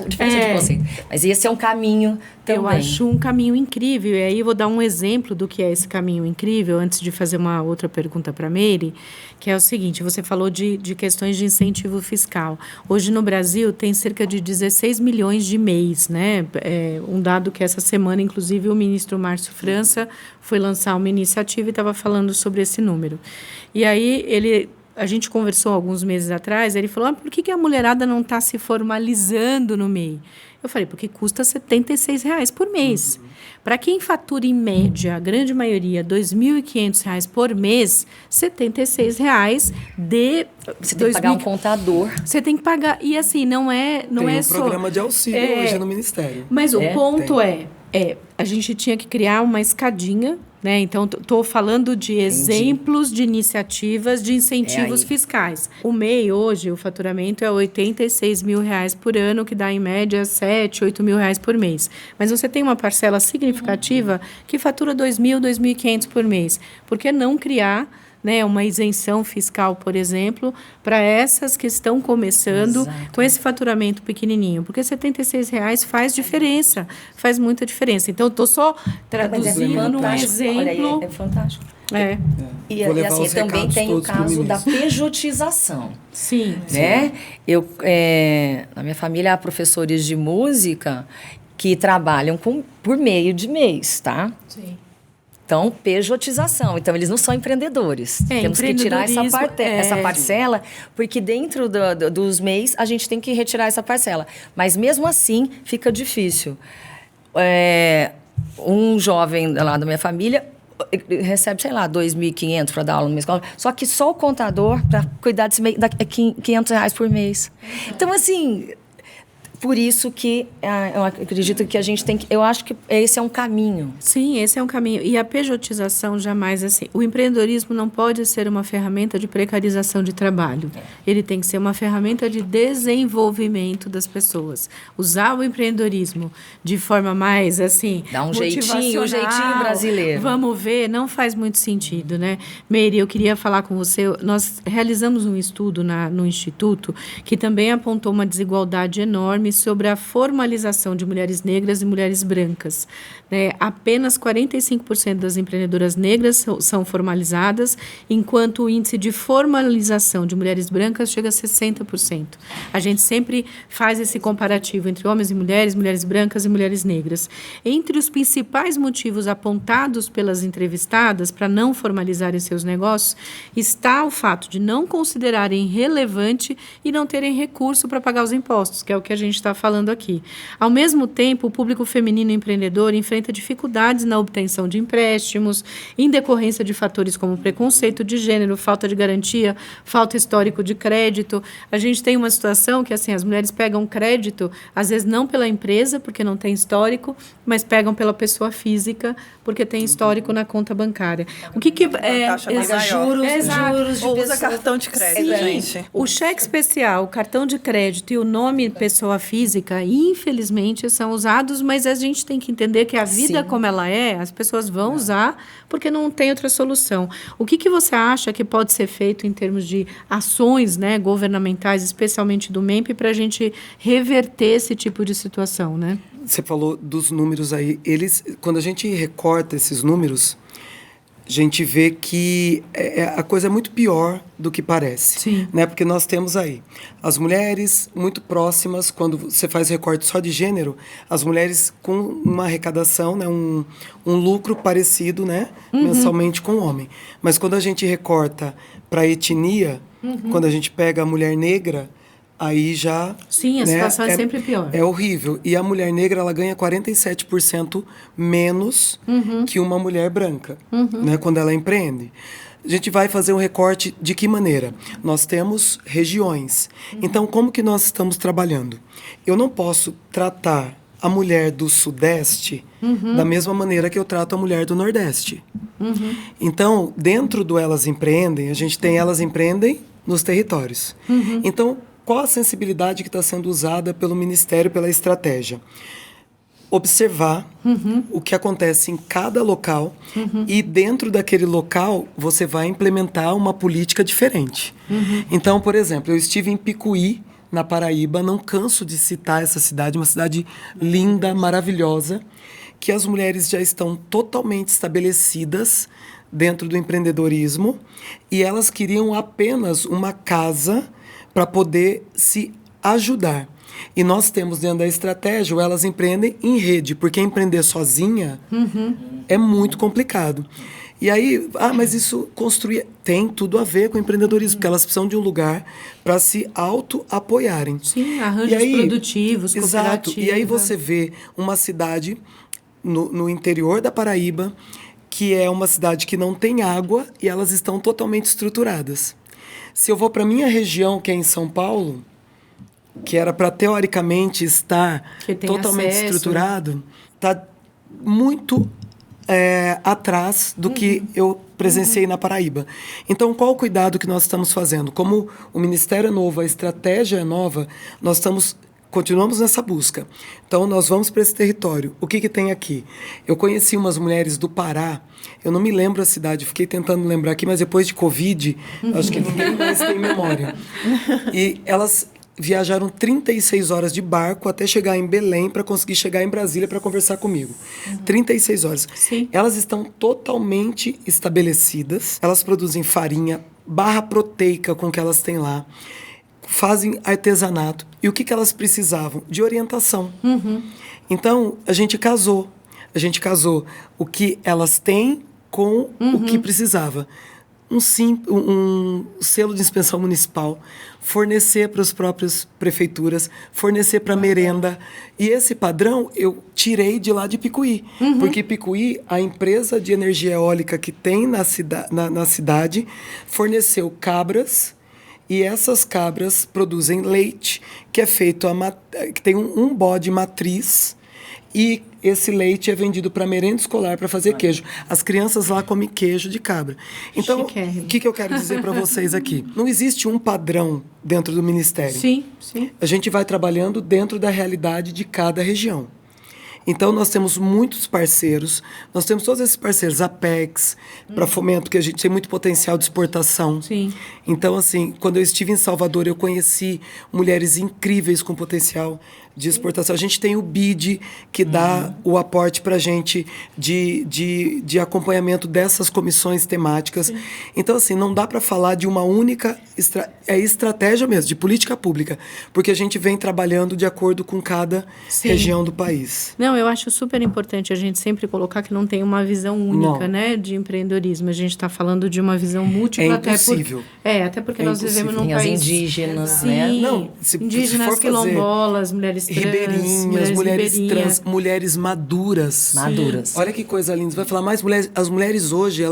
diferença de conceito. Mas esse é um caminho também. Eu acho um caminho incrível. E aí eu vou dar um exemplo do que é esse caminho incrível, antes de fazer uma outra pergunta para a Meire, que é o seguinte, você falou de questões de incentivo fiscal. Hoje no Brasil tem cerca de 16 milhões de MEIs, né? Um dado que essa semana, inclusive, o ministro Márcio França foi lançar uma iniciativa e estava falando sobre esse número. E aí a gente conversou alguns meses atrás, ele falou, por que a mulherada não está se formalizando no MEI? Eu falei, porque custa R$ 76 por mês. Para quem fatura, em média, a grande maioria, R$ 2.500 por mês, R$ 76 de... Você tem que pagar um contador. Você tem que pagar. E assim, não é Tem só... programa de auxílio hoje no Ministério. Mas o ponto a gente tinha que criar uma escadinha, né? Então, estou falando de exemplos de iniciativas de incentivos fiscais. O MEI, hoje, o faturamento é R$ 86 mil por ano, que dá, em média, R$ 7, 8 mil por mês. Mas você tem uma parcela significativa que fatura R$ 2.000, R$ 2.500 por mês. Por que não criar, né, uma isenção fiscal, por exemplo, para essas que estão começando com esse faturamento pequenininho? Porque R$ 76 faz diferença, faz muita diferença. Então, estou só traduzindo um exemplo. Olha aí, é fantástico. E assim, também tem o caso da pejotização. Sim. Né? Na minha família, há professores de música que trabalham por meio de mês, tá? Sim. Então, pejotização. Então, eles não são empreendedores. Temos que tirar essa parcela, porque dentro dos MEIs, a gente tem que retirar essa parcela. Mas, mesmo assim, fica difícil. Um jovem lá da minha família recebe, sei lá, R$ 2.500 para dar aula numa escola, só que só o contador, para cuidar desse mês, é R$ 500 por mês. Então, assim... Por isso que eu acredito que a gente tem que... Eu acho que esse é um caminho. Sim, esse é um caminho. E a pejotização jamais, assim... O empreendedorismo não pode ser uma ferramenta de precarização de trabalho. Ele tem que ser uma ferramenta de desenvolvimento das pessoas. Usar o empreendedorismo de forma mais, assim... Dá um jeitinho brasileiro. Vamos ver, não faz muito sentido, né? Meire, eu queria falar com você... Nós realizamos um estudo no Instituto que também apontou uma desigualdade enorme sobre a formalização de mulheres negras e mulheres brancas. Apenas 45% das empreendedoras negras são formalizadas, enquanto o índice de formalização de mulheres brancas chega a 60%. A gente sempre faz esse comparativo entre homens e mulheres brancas e mulheres negras. Entre os principais motivos apontados pelas entrevistadas para não formalizarem seus negócios está o fato de não considerarem relevante e não terem recurso para pagar os impostos, que é o que a gente está falando aqui. Ao mesmo tempo, o público feminino empreendedor enfrenta dificuldades na obtenção de empréstimos, em decorrência de fatores como preconceito de gênero, falta de garantia, falta histórico de crédito. A gente tem uma situação que, assim, as mulheres pegam crédito, às vezes não pela empresa, porque não tem histórico, mas pegam pela pessoa física, porque tem histórico na conta bancária. O que juros ou usa cartão de crédito, gente. O cheque especial, o cartão de crédito e o nome pessoa física, infelizmente, são usados, mas a gente tem que entender que a vida como ela as pessoas vão usar porque não tem outra solução. O que você acha que pode ser feito em termos de ações, né, governamentais, especialmente do MEMP, para a gente reverter esse tipo de situação, né? Você falou dos números aí. Quando a gente recorta esses números, a gente vê que a coisa é muito pior do que parece. Sim. Né? Porque nós temos aí as mulheres muito próximas, quando você faz recorte só de gênero, as mulheres com uma arrecadação, né? um lucro parecido, né? Mensalmente com o homem. Mas quando a gente recorta para etnia, quando a gente pega a mulher negra, aí já... Sim, a situação é sempre pior. É horrível. E a mulher negra, ela ganha 47% menos que uma mulher branca, né, quando ela empreende. A gente vai fazer um recorte de que maneira? Nós temos regiões. Então, como que nós estamos trabalhando? Eu não posso tratar a mulher do Sudeste da mesma maneira que eu trato a mulher do Nordeste. Então, dentro do Elas Empreendem, a gente tem Elas Empreendem nos territórios. Então, qual a sensibilidade que está sendo usada pelo Ministério, pela estratégia? Observar o que acontece em cada local e dentro daquele local você vai implementar uma política diferente. Então, por exemplo, eu estive em Picuí na Paraíba. Não canso de citar essa cidade, uma cidade linda, maravilhosa, que as mulheres já estão totalmente estabelecidas dentro do empreendedorismo e elas queriam apenas uma casa para poder se ajudar. E nós temos dentro da estratégia, elas empreendem em rede, porque empreender sozinha é muito complicado. E aí, mas isso construir tem tudo a ver com o empreendedorismo, porque elas precisam de um lugar para se auto-apoiarem. Sim, arranjos produtivos, exato. cooperativa. E aí você vê uma cidade no interior da Paraíba, que é uma cidade que não tem água e elas estão totalmente estruturadas. Se eu vou para a minha região, que é em São Paulo, que era para teoricamente estar totalmente estruturado, está muito atrás do que eu presenciei na Paraíba. Então, qual o cuidado que nós estamos fazendo? Como o Ministério é novo, a estratégia é nova, nós continuamos nessa busca. Então, nós vamos para esse território. O que tem aqui? Eu conheci umas mulheres do Pará, eu não me lembro a cidade, fiquei tentando lembrar aqui, mas depois de Covid, acho que ninguém mais tem memória. E elas viajaram 36 horas de barco até chegar em Belém para conseguir chegar em Brasília para conversar comigo. 36 horas. Sim. Elas estão totalmente estabelecidas, elas produzem farinha, barra proteica com o que elas têm lá, fazem artesanato. E o que elas precisavam? De orientação. Então, a gente casou o que elas têm com o que precisava. Um selo de inspeção municipal, fornecer para as próprias prefeituras, fornecer para merenda. E esse padrão eu tirei de lá de Picuí. Porque Picuí, a empresa de energia eólica que tem na cidade, forneceu cabras, e essas cabras produzem leite, que é feito, que tem um bode matriz, e esse leite é vendido para merenda escolar para fazer queijo. As crianças lá comem queijo de cabra. Então, o que eu quero dizer para vocês aqui? Não existe um padrão dentro do Ministério. Sim. A gente vai trabalhando dentro da realidade de cada região. Então, nós temos muitos parceiros, nós temos todos esses parceiros, Apex, para fomento, que a gente tem muito potencial de exportação. Sim. Então, assim, quando eu estive em Salvador, eu conheci mulheres incríveis com potencial de exportação. A gente tem o BID, que dá o aporte para a gente de acompanhamento dessas comissões temáticas. Sim. Então, assim, não dá para falar de uma única estratégia mesmo, de política pública, porque a gente vem trabalhando de acordo com cada região do país. Não, eu acho super importante a gente sempre colocar que não tem uma visão única, né, de empreendedorismo. A gente está falando de uma visão múltipla. É impossível. Até porque nós vivemos num país... Tem as indígenas, sim, né? Não, indígenas, se quilombolas, mulheres trans, ribeirinhas, mulheres trans, mulheres maduras. Maduras. Olha que coisa linda. Você vai falar mais mulheres. As mulheres hoje,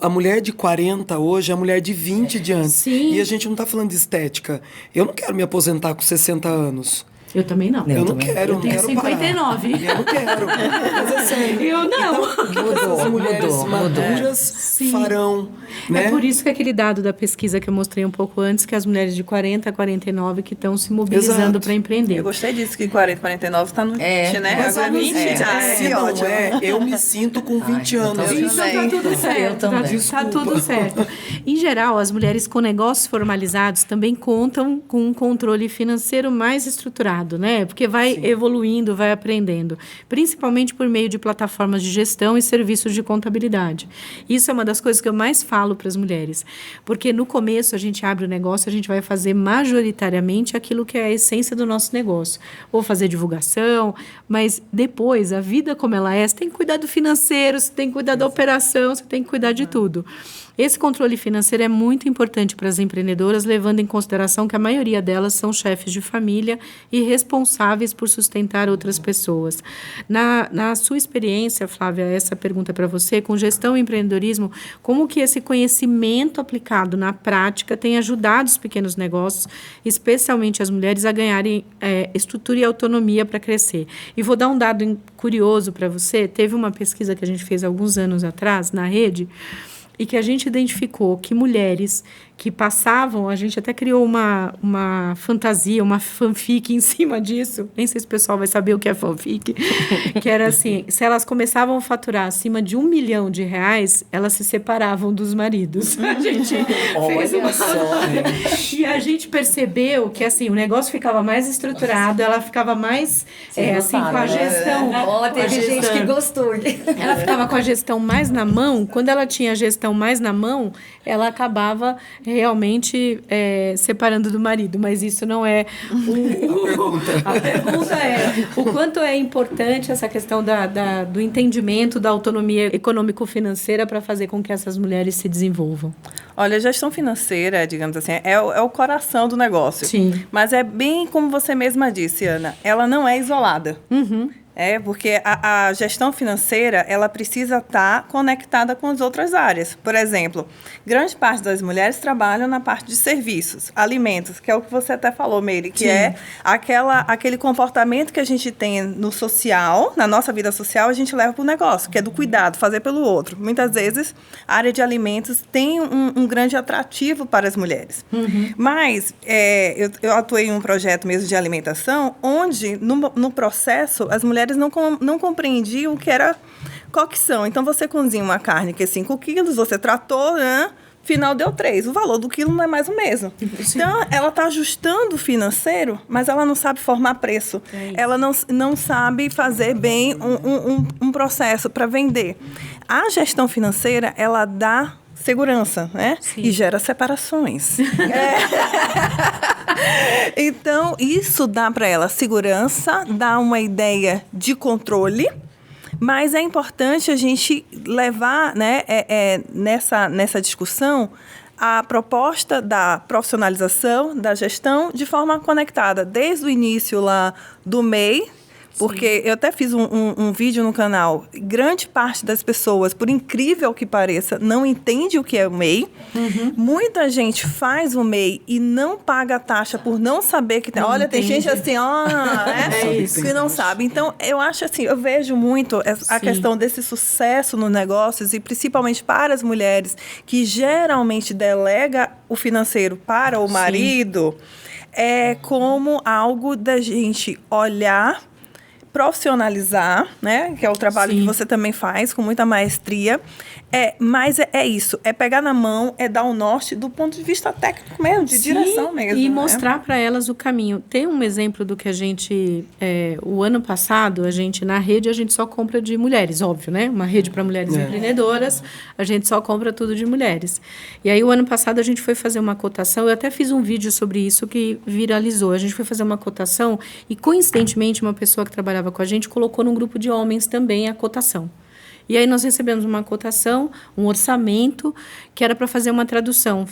a mulher de 40 hoje é a mulher de 20 de antes. Sim. E a gente não está falando de estética. Eu não quero me aposentar com 60 anos. Eu também não. Eu não quero, eu tenho 59. Parar. Eu não quero. Mas é sério. Eu não. Então, as mulheres maduras farão. Né? É por isso que aquele dado da pesquisa que eu mostrei um pouco antes, que as mulheres de 40 a 49 que estão se mobilizando para empreender. Eu gostei disso, que 40 49 está no 20, né? Mas agora 20 já se não eu me sinto com 20 anos. Então tá tudo certo. Tá tudo certo. Em geral, as mulheres com negócios formalizados também contam com um controle financeiro mais estruturado, né? Porque vai evoluindo, vai aprendendo. Principalmente por meio de plataformas de gestão e serviços de contabilidade. Isso é uma das coisas que eu mais falo para as mulheres. Porque no começo a gente abre o negócio, a gente vai fazer majoritariamente aquilo que é a essência do nosso negócio. Ou fazer divulgação, mas depois, a vida como ela é, você tem que cuidar do financeiro, você tem que cuidar da operação, você tem que cuidar de tudo. Esse controle financeiro é muito importante para as empreendedoras, levando em consideração que a maioria delas são chefes de família e responsáveis por sustentar outras pessoas. Na sua experiência, Flávia, essa pergunta é para você, com gestão e empreendedorismo, como que esse conhecimento aplicado na prática tem ajudado os pequenos negócios, especialmente as mulheres, a ganharem estrutura e autonomia para crescer? E vou dar um dado curioso para você. Teve uma pesquisa que a gente fez alguns anos atrás na rede, e que a gente identificou que mulheres que passavam, a gente até criou uma fantasia, uma fanfic em cima disso, nem sei se o pessoal vai saber o que é fanfic, que era assim, se elas começavam a faturar acima de R$1 milhão, elas se separavam dos maridos. A gente fez uma... E a gente percebeu que, assim, o negócio ficava mais estruturado, ela ficava mais, assim, com a gestão... Teve gente que gostou. Ela ficava com a gestão mais na mão. Quando ela tinha a gestão mais na mão, ela acabava realmente separando do marido. Mas isso não é A pergunta. A pergunta é o quanto é importante essa questão do entendimento da autonomia econômico-financeira para fazer com que essas mulheres se desenvolvam. Olha, a gestão financeira, digamos assim, é o coração do negócio. Sim. Mas é bem como você mesma disse, Ana, ela não é isolada. Uhum. Porque a gestão financeira, ela precisa estar conectada com as outras áreas. Por exemplo, grande parte das mulheres trabalham na parte de serviços, alimentos, que é o que você até falou, Meire, que é aquele comportamento que a gente tem no social, na nossa vida social, a gente leva para o negócio, que é do cuidado, fazer pelo outro. Muitas vezes, a área de alimentos tem um grande atrativo para as mulheres. Uhum. Mas, eu atuei em um projeto mesmo de alimentação, onde, no processo, as mulheres não compreendiam o que era cocção. Então, você cozinha uma carne que é 5 quilos, você tratou, né? Final deu 3. O valor do quilo não é mais o mesmo. Sim. Então, ela está ajustando o financeiro, mas ela não sabe formar preço. Ela não sabe fazer bem um processo para vender. A gestão financeira, ela dá segurança, né? Sim. E gera separações. Então, isso dá para ela segurança, dá uma ideia de controle, mas é importante a gente levar, né, nessa discussão a proposta da profissionalização, da gestão, de forma conectada, desde o início lá do MEI, porque eu até fiz um vídeo no canal. Grande parte das pessoas, por incrível que pareça, não entende o que é o MEI. Uhum. Muita gente faz o MEI e não paga a taxa por não saber que tem. Olha, tem gente assim, que não sabe. Então, eu acho assim, eu vejo muito a questão desse sucesso nos negócios e principalmente para as mulheres que geralmente delega o financeiro para o marido, como algo da gente olhar, profissionalizar, né? Que é o trabalho que você também faz com muita maestria. Mas é isso, é pegar na mão, é dar o norte do ponto de vista técnico mesmo, de direção mesmo. E mostrar para elas o caminho. Tem um exemplo do que a gente, o ano passado, na rede, a gente só compra de mulheres, óbvio, né? Uma rede para mulheres empreendedoras, a gente só compra tudo de mulheres. E aí, o ano passado, a gente foi fazer uma cotação, eu até fiz um vídeo sobre isso que viralizou. A gente foi fazer uma cotação e, coincidentemente, uma pessoa que trabalhava com a gente colocou num grupo de homens também a cotação. E aí nós recebemos uma cotação, um orçamento, que era para fazer uma tradução,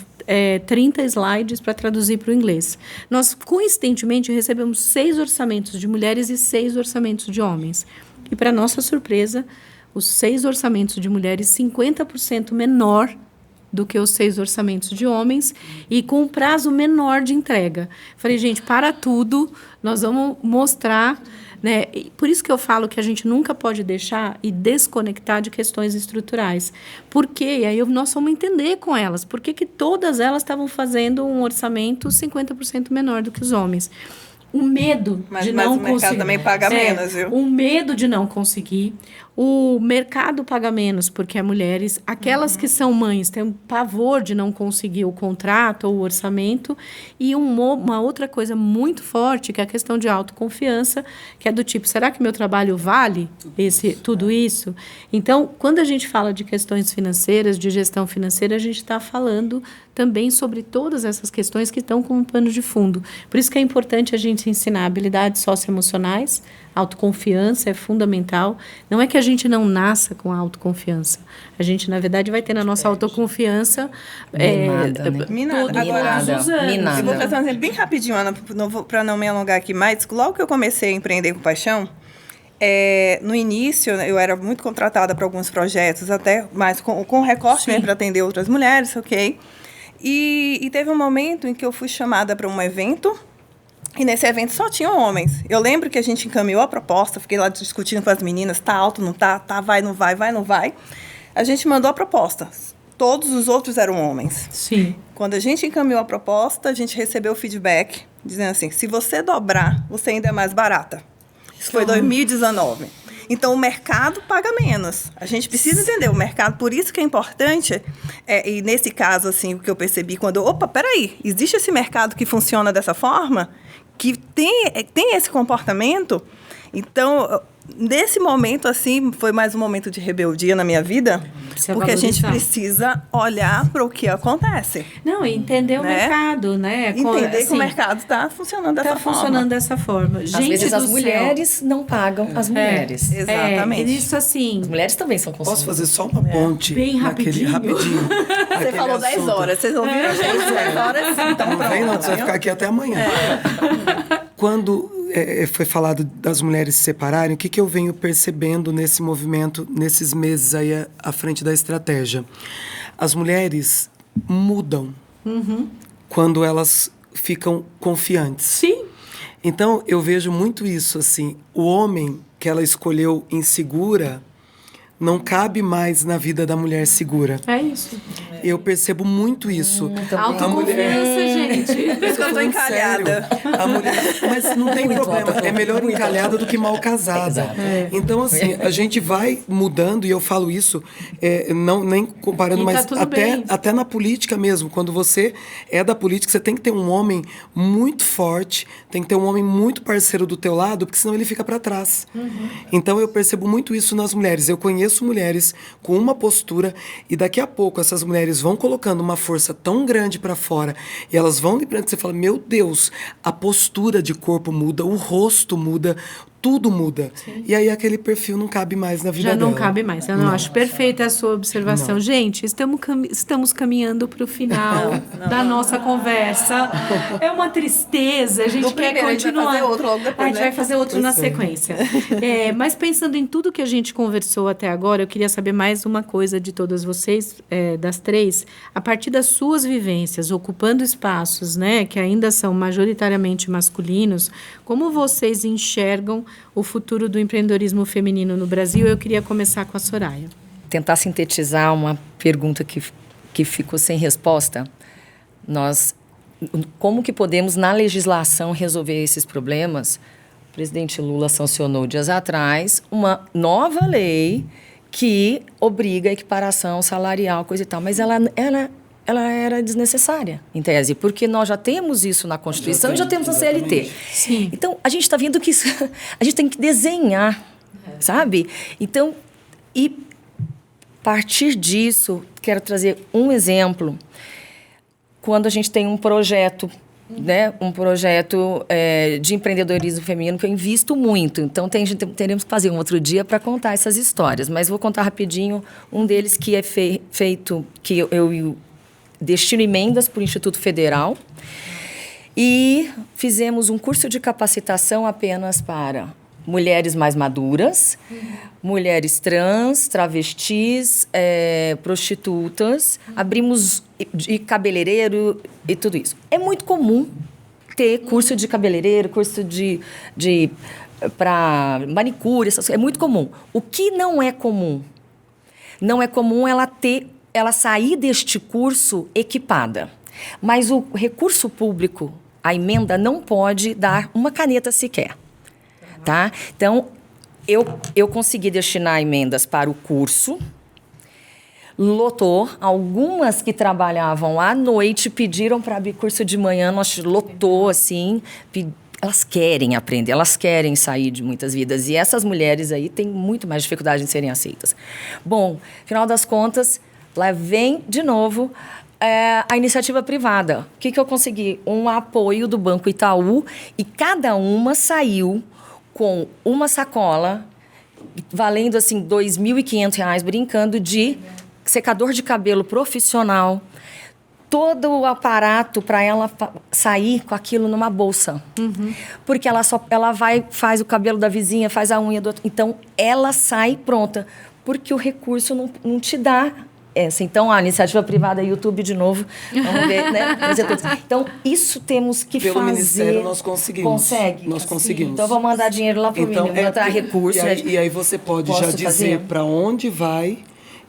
30 slides para traduzir para o inglês. Nós, coincidentemente, recebemos 6 orçamentos de mulheres e 6 orçamentos de homens. E, para nossa surpresa, os 6 orçamentos de mulheres, 50% menor do que os 6 orçamentos de homens e com um prazo menor de entrega. Falei, gente, para tudo, nós vamos mostrar... Né? Por isso que eu falo que a gente nunca pode deixar e desconectar de questões estruturais. Por quê? E aí nós vamos entender com elas. Por que todas elas estavam fazendo um orçamento 50% menor do que os homens? O medo de não conseguir. Mas o mercado também paga menos, viu? O medo de não conseguir. O mercado paga menos, porque as mulheres, aquelas que são mães, têm um pavor de não conseguir o contrato ou o orçamento. E uma outra coisa muito forte, que é a questão de autoconfiança, que é do tipo, será que meu trabalho vale tudo isso? Então, quando a gente fala de questões financeiras, de gestão financeira, a gente está falando também sobre todas essas questões que estão como pano de fundo. Por isso que é importante a gente ensinar habilidades socioemocionais, autoconfiança é fundamental. Não é que a gente não nasça com a autoconfiança. A gente, na verdade, vai ter na nossa autoconfiança minada. Agora, todos os anos. Eu vou fazer um exemplo bem rapidinho, Ana, para não me alongar aqui mais. Logo que eu comecei a empreender com paixão, no início, eu era muito contratada para alguns projetos, até mais com recorte mesmo para atender outras mulheres, ok? E teve um momento em que eu fui chamada para um evento, e nesse evento só tinham homens. Eu lembro que a gente encaminhou a proposta, fiquei lá discutindo com as meninas, tá alto, não tá, vai, não vai, vai, não vai. A gente mandou a proposta. todos os outros eram homens. Sim. Quando a gente encaminhou a proposta, a gente recebeu o feedback dizendo assim, se você dobrar, você ainda é mais barata. Isso foi 2019. Então, o mercado paga menos. A gente precisa entender o mercado. Por isso que é importante, e nesse caso, assim, o que eu percebi, peraí, existe esse mercado que funciona dessa forma, que tem esse comportamento. Então, nesse momento, assim, foi mais um momento de rebeldia na minha vida, porque a gente precisa olhar para o que acontece. Não, entender o mercado, né? Entender que o mercado está funcionando dessa forma. Está funcionando dessa forma. Às vezes as mulheres não pagam as mulheres. Exatamente. Isso assim... As mulheres também são consumidoras. Posso fazer só uma ponte? Bem rapidinho. Você falou 10 horas. Vocês ouviram a gente? 10 horas? Então, não vem não, você vai ficar aqui até amanhã. Quando foi falado das mulheres se separarem, o que eu venho percebendo nesse movimento, nesses meses aí à frente da estratégia? As mulheres mudam quando elas ficam confiantes. Sim. Então, eu vejo muito isso, assim, o homem que ela escolheu insegura não cabe mais na vida da mulher segura. É isso. Eu percebo muito isso. Autoconfiança, gente. Por isso que eu tô encalhada. A mulher, mas não tem problema. É melhor encalhada do que mal casada. Então, assim, a gente vai mudando, e eu falo isso, nem comparando, mas até na política mesmo. Quando você é da política, você tem que ter um homem muito forte, tem que ter um homem muito parceiro do teu lado, porque senão ele fica para trás. Então, eu percebo muito isso nas mulheres. Eu conheço mulheres com uma postura, e daqui a pouco essas mulheres vão colocando uma força tão grande para fora, e elas vão lembrando que você fala, meu Deus, a postura de corpo muda, o rosto muda, tudo muda. Sim. E aí aquele perfil não cabe mais na vida dela. Já não cabe mais. Eu não acho perfeita a sua observação. Não. Gente, estamos caminhando para o final da nossa conversa. É uma tristeza. A gente quer continuar. A gente vai fazer outro logo depois, a gente vai fazer outro na sequência. Mas pensando em tudo que a gente conversou até agora, eu queria saber mais uma coisa de todas vocês, das três. A partir das suas vivências, ocupando espaços, né, que ainda são majoritariamente masculinos, como vocês enxergam o futuro do empreendedorismo feminino no Brasil? Eu queria começar com a Soraya. Tentar sintetizar uma pergunta que ficou sem resposta. Como que podemos, na legislação, resolver esses problemas? O presidente Lula sancionou dias atrás uma nova lei que obriga a equiparação salarial, coisa e tal, mas ela era desnecessária, em tese, porque nós já temos isso na Constituição e já temos na CLT. Sim. Então, a gente está vendo que isso, a gente tem que desenhar, sabe? Então, e a partir disso, quero trazer um exemplo. Quando a gente tem um projeto, né, de empreendedorismo feminino que eu invisto muito. Então, teremos que fazer um outro dia para contar essas histórias. Mas vou contar rapidinho um deles que é feito, que eu destino emendas para o Instituto Federal, e fizemos um curso de capacitação apenas para mulheres mais maduras, mulheres trans, travestis, prostitutas, abrimos de cabeleireiro e tudo isso. É muito comum ter curso de cabeleireiro, curso para manicure, essas coisas. É muito comum. O que não é comum? Não é comum ela sair deste curso equipada. Mas o recurso público, a emenda, não pode dar uma caneta sequer. Tá? Então, eu consegui destinar emendas para o curso, lotou. Algumas que trabalhavam à noite pediram para abrir curso de manhã, nós lotou, assim. Elas querem aprender, elas querem sair de muitas vidas. E essas mulheres aí têm muito mais dificuldade em serem aceitas. Bom, final das contas, lá vem, de novo, a iniciativa privada. O que eu consegui? Um apoio do Banco Itaú, e cada uma saiu com uma sacola, valendo assim R$ 2.500, brincando, de secador de cabelo profissional, todo o aparato para ela sair com aquilo numa bolsa. Porque ela faz o cabelo da vizinha, faz a unha do outro. Então, ela sai pronta, porque o recurso não te dá essa. Então, a iniciativa privada, YouTube de novo, vamos ver, né? Então, isso temos que fazer. Pelo Ministério nós conseguimos. Consegue? Nós conseguimos. Então, vamos mandar dinheiro lá para o Ministério, mandar recurso. E aí você pode já dizer para onde vai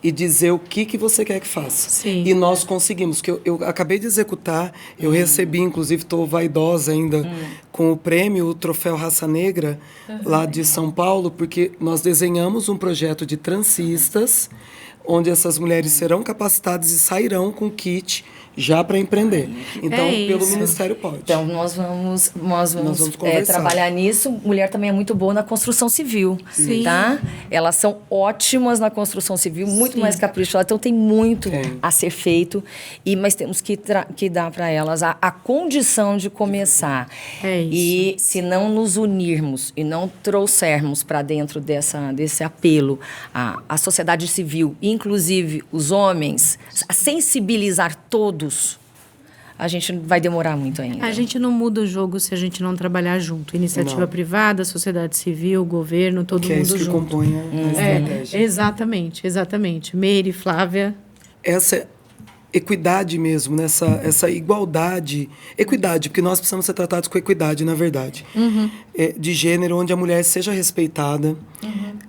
e dizer o que você quer que faça. Sim. E nós conseguimos, que eu acabei de executar, eu recebi, inclusive estou vaidosa ainda, com o prêmio, o Troféu Raça Negra, lá de São Paulo, porque nós desenhamos um projeto de transistas, onde essas mulheres serão capacitadas e sairão com kit já para empreender. Então, pelo Ministério pode. Então, nós vamos conversar. trabalhar nisso. Mulher também é muito boa na construção civil, tá? Elas são ótimas na construção civil, muito mais caprichosas. Então, tem muito a ser feito. Mas temos que dar para elas a condição de começar. E se não nos unirmos e não trouxermos para dentro desse apelo a sociedade civil, inclusive os homens, a sensibilizar todos, a gente vai demorar muito ainda. A gente não muda o jogo se a gente não trabalhar junto. Iniciativa privada, sociedade civil, governo, todo mundo junto. Que é isso que compõe a estratégia. Exatamente. Meire, Flávia. Essa equidade mesmo, essa igualdade, equidade, porque nós precisamos ser tratados com equidade, na verdade, de gênero, onde a mulher seja respeitada,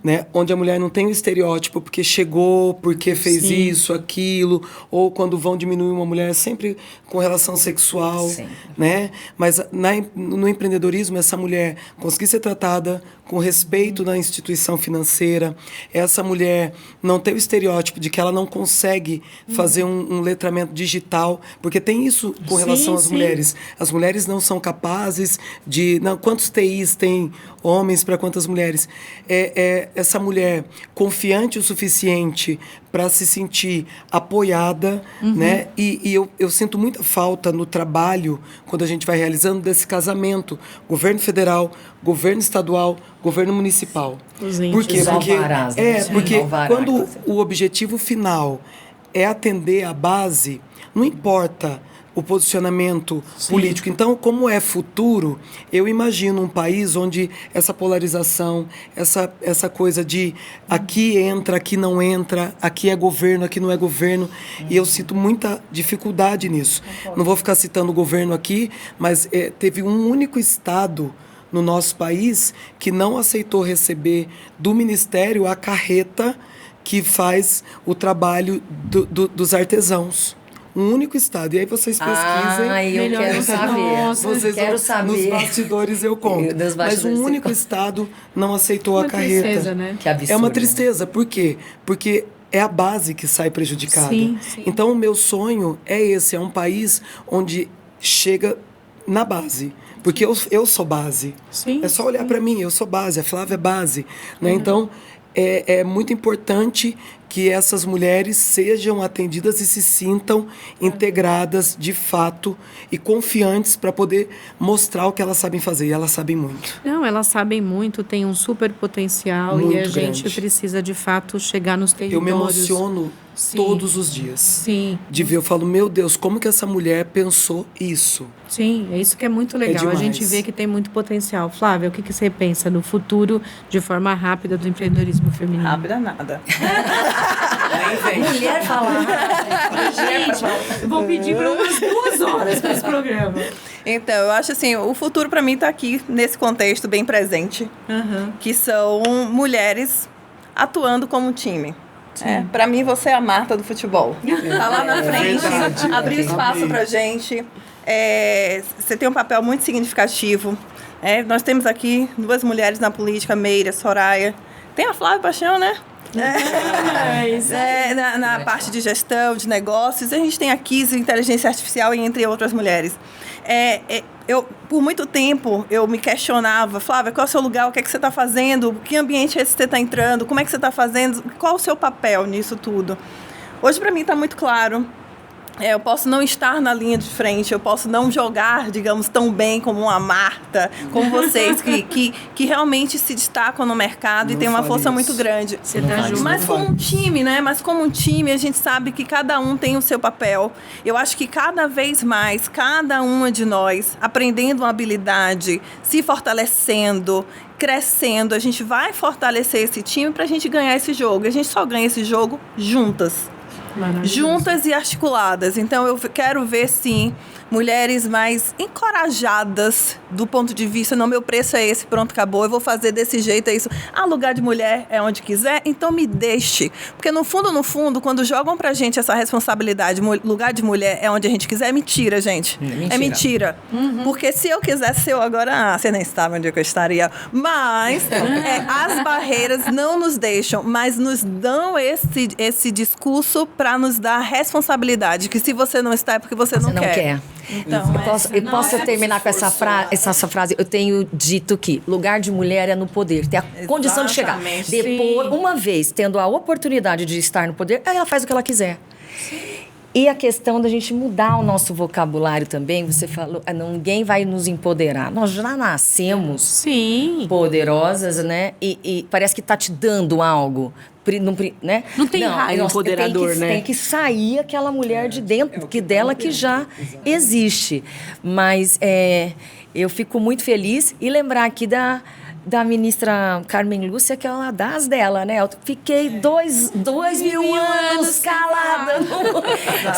né? Onde a mulher não tem um estereótipo porque chegou, porque fez isso, aquilo, ou quando vão diminuir uma mulher sempre com relação sexual, né? Mas no empreendedorismo, essa mulher conseguir ser tratada com respeito na instituição financeira, essa mulher não ter o estereótipo de que ela não consegue fazer um letramento digital, porque tem isso com relação às mulheres. As mulheres não são capazes de... Não, quantos TIs tem homens para quantas mulheres? Essa mulher confiante o suficiente para se sentir apoiada, né? E eu sinto muita falta no trabalho, quando a gente vai realizando, desse casamento. Governo federal, governo estadual, governo municipal. Por quê? Porque quando o objetivo final é atender a base, não importa o posicionamento político. Então, como é futuro, eu imagino um país onde essa polarização, essa coisa de aqui entra, aqui não entra, aqui é governo, aqui não é governo, e eu sinto muita dificuldade nisso. Não vou ficar citando o governo aqui, mas teve um único estado no nosso país que não aceitou receber do Ministério a carreta que faz o trabalho dos artesãos. Um único estado. E aí vocês pesquisem. Eu quero saber. Quero saber. Nos bastidores eu conto. Mas um único estado não aceitou a carreta. Tristeza, né? Que absurdo. É uma tristeza. Por quê? Porque é a base que sai prejudicada. Então, o meu sonho é esse. É um país onde chega na base. Porque eu sou base. É só olhar para mim. Eu sou base. A Flávia é base. Né? Então, é muito importante que essas mulheres sejam atendidas e se sintam integradas de fato e confiantes para poder mostrar o que elas sabem fazer. E elas sabem muito. Não, elas sabem muito, têm um super potencial muito e a grande. gente precisa, de fato, chegar nos territórios. Eu me emociono todos os dias. Sim. De ver, eu falo, meu Deus, como que essa mulher pensou isso? Sim, é isso que é muito legal. A gente vê que tem muito potencial. Flávia, o que você pensa no futuro, de forma rápida, do empreendedorismo feminino? Rápida nada. Mulher falar. Gente, vou pedir para umas 2 horas para esse programa. Então, eu acho assim, o futuro para mim está aqui, nesse contexto bem presente, que são mulheres atuando como time. Para mim, você é a Marta do futebol. Tá lá na frente, abriu espaço pra gente. Você tem um papel muito significativo. Nós temos aqui 2 mulheres na política, Meire, Soraya. Tem a Flávia Paixão, né? Na parte de gestão, de negócios. A gente tem a Kise, inteligência artificial, e entre outras mulheres. Por muito tempo, eu me questionava, Flávia, qual é o seu lugar? O que é que você está fazendo? Que ambiente é esse que você está entrando? Como é que você está fazendo? Qual o seu papel nisso tudo? Hoje, para mim, está muito claro. Eu posso não estar na linha de frente, eu posso não jogar, digamos, tão bem como uma Marta, como vocês, que realmente se destacam no mercado e tem uma força muito grande. Você tá junto. Mas como um time, né? Mas como um time, a gente sabe que cada um tem o seu papel. Eu acho que cada vez mais, cada uma de nós, aprendendo uma habilidade, se fortalecendo, crescendo, a gente vai fortalecer esse time para a gente ganhar esse jogo. A gente só ganha esse jogo juntas. Juntas e articuladas. Então, eu quero ver, sim, mulheres mais encorajadas do ponto de vista, não, meu preço é esse, pronto, acabou, eu vou fazer desse jeito, é isso. Lugar de mulher é onde quiser, então me deixe. Porque no fundo, quando jogam pra gente essa responsabilidade, lugar de mulher é onde a gente quiser, é mentira, gente. É mentira. Porque se eu quisesse, eu agora, você nem sabe onde eu estaria. Mas as barreiras não nos deixam, mas nos dão esse discurso para nos dar responsabilidade, que se você não está é porque você não quer. Então, eu posso terminar com essa frase? Eu tenho dito que lugar de mulher é no poder, ter a condição de chegar. Depois, uma vez tendo a oportunidade de estar no poder, aí ela faz o que ela quiser. E a questão da gente mudar o nosso vocabulário também, você falou, ninguém vai nos empoderar. Nós já nascemos poderosas, né? E parece que tá te dando algo. Né? Não tem raio empoderador, né? Tem que sair aquela mulher de dentro dela que já existe. Mas eu fico muito feliz e lembrar aqui da ministra Carmen Lúcia, que é uma das dela, né? Eu fiquei 2.000 anos calada.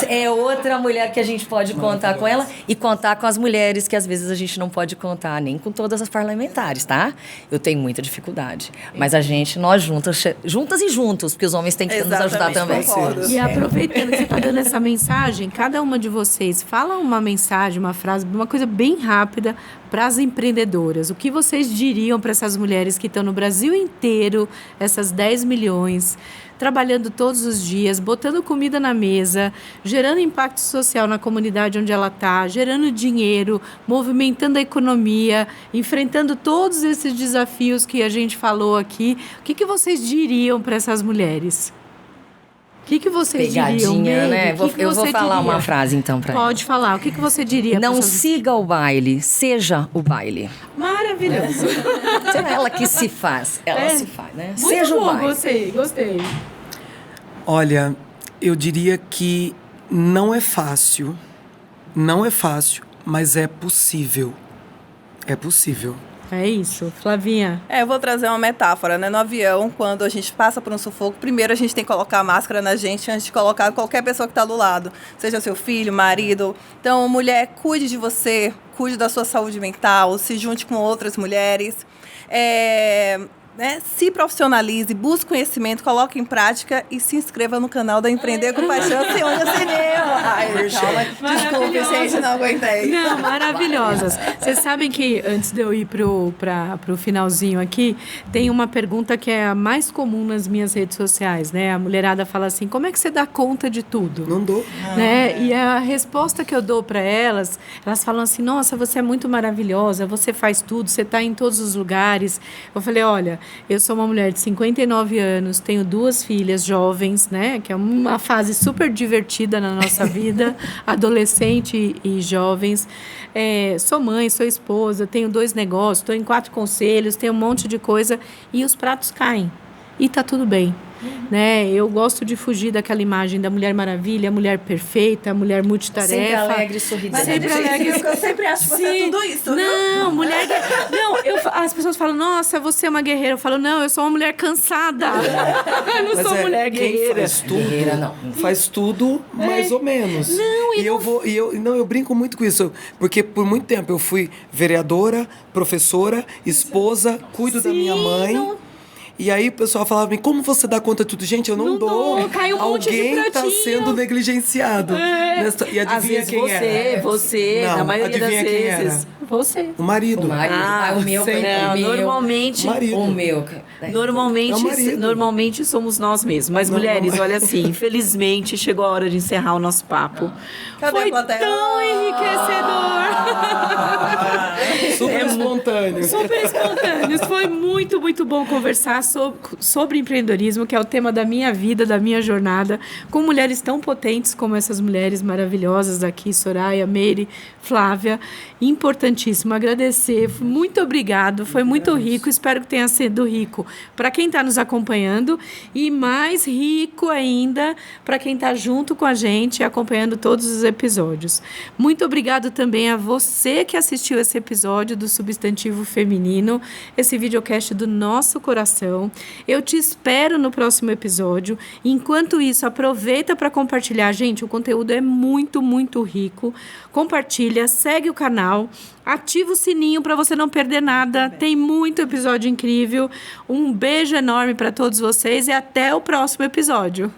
É outra mulher que a gente pode contar com ela e contar com as mulheres que às vezes a gente não pode contar, nem com todas as parlamentares, tá? Eu tenho muita dificuldade. Mas nós juntas e juntos, porque os homens têm que nos ajudar também. Concordo. E aproveitando que você está dando essa mensagem, cada uma de vocês fala uma mensagem, uma frase, uma coisa bem rápida para as empreendedoras. O que vocês diriam para essas mulheres que estão no Brasil inteiro, essas 10 milhões, trabalhando todos os dias, botando comida na mesa, gerando impacto social na comunidade onde ela está, gerando dinheiro, movimentando a economia, enfrentando todos esses desafios que a gente falou aqui. O que vocês diriam para essas mulheres? O que vocês diriam, né? Eu vou falar uma frase, então, para Pode falar. O que você diria? Não siga o baile, seja o baile. Maravilhoso. É ela que se faz. Ela se faz, né? Muito seja bom, o baile. Gostei. Olha, eu diria que não é fácil, mas é possível. É possível. É isso, Flavinha. Eu vou trazer uma metáfora, né? No avião, quando a gente passa por um sufoco, primeiro a gente tem que colocar a máscara na gente antes de colocar qualquer pessoa que está do lado, seja seu filho, marido. Então, mulher, cuide de você, cuide da sua saúde mental, se junte com outras mulheres. Se profissionalize, busque conhecimento, coloque em prática e se inscreva no canal da Empreender com Paixão, Senhora Cinema. Ai, calma. Desculpe, gente, não aguentei. Não, maravilhosas. Vocês sabem que, antes de eu ir pro finalzinho aqui, tem uma pergunta que é a mais comum nas minhas redes sociais, né? A mulherada fala assim, como é que você dá conta de tudo? Não dou. Né? E a resposta que eu dou para elas falam assim, nossa, você é muito maravilhosa, você faz tudo, você está em todos os lugares. Eu falei, olha, eu sou uma mulher de 59 anos, tenho 2 filhas jovens, né? Que é uma fase super divertida na nossa vida, adolescente e jovens. Sou mãe, sou esposa, tenho 2 negócios, estou em 4 conselhos, tenho um monte de coisa e os pratos caem. E tá tudo bem. Né? Eu gosto de fugir daquela imagem da Mulher Maravilha, a mulher perfeita, a mulher multitarefa. Sempre alegre e sorridente. Sempre alegre. Eu sempre acho que você é tudo isso. Não, mulher... Não, as pessoas falam, nossa, você é uma guerreira. Eu falo, não, eu sou uma mulher cansada. Eu não sou mulher guerreira. Faz tudo, guerreira, não. Faz tudo mais ou menos. Eu brinco muito com isso, porque por muito tempo eu fui vereadora, professora, esposa, cuido da minha mãe. E aí o pessoal falava pra mim, como você dá conta de tudo? Gente, eu não dou. Cai um monte de Alguém tá pratinho. sendo negligenciado. E adivinha quem era? Você, Não, na maioria das adivinha quem vezes. era? Você. O marido. O meu. Normalmente... Marido. O meu. É o marido. Normalmente somos nós mesmos. Mas, mulheres, olha assim, infelizmente chegou a hora de encerrar o nosso papo. Cadê Foi a plateia? tão enriquecedor. Super espontâneo. Super espontâneos. Foi muito, muito bom conversar sobre empreendedorismo, que é o tema da minha vida, da minha jornada, com mulheres tão potentes como essas mulheres maravilhosas aqui, Soraya, Meire, Flávia. Importantíssimo. Agradecer. Muito obrigado. Foi muito rico. Espero que tenha sido rico para quem está nos acompanhando e mais rico ainda para quem está junto com a gente, acompanhando todos os episódios. Muito obrigado também a você que assistiu esse episódio. episódio do Substantivo Feminino, esse videocast do nosso coração. Eu te espero no próximo episódio. Enquanto isso, aproveita para compartilhar. Gente, o conteúdo é muito, muito rico. Compartilha, segue o canal, ativa o sininho para você não perder nada. Tem muito episódio incrível. Um beijo enorme para todos vocês e até o próximo episódio.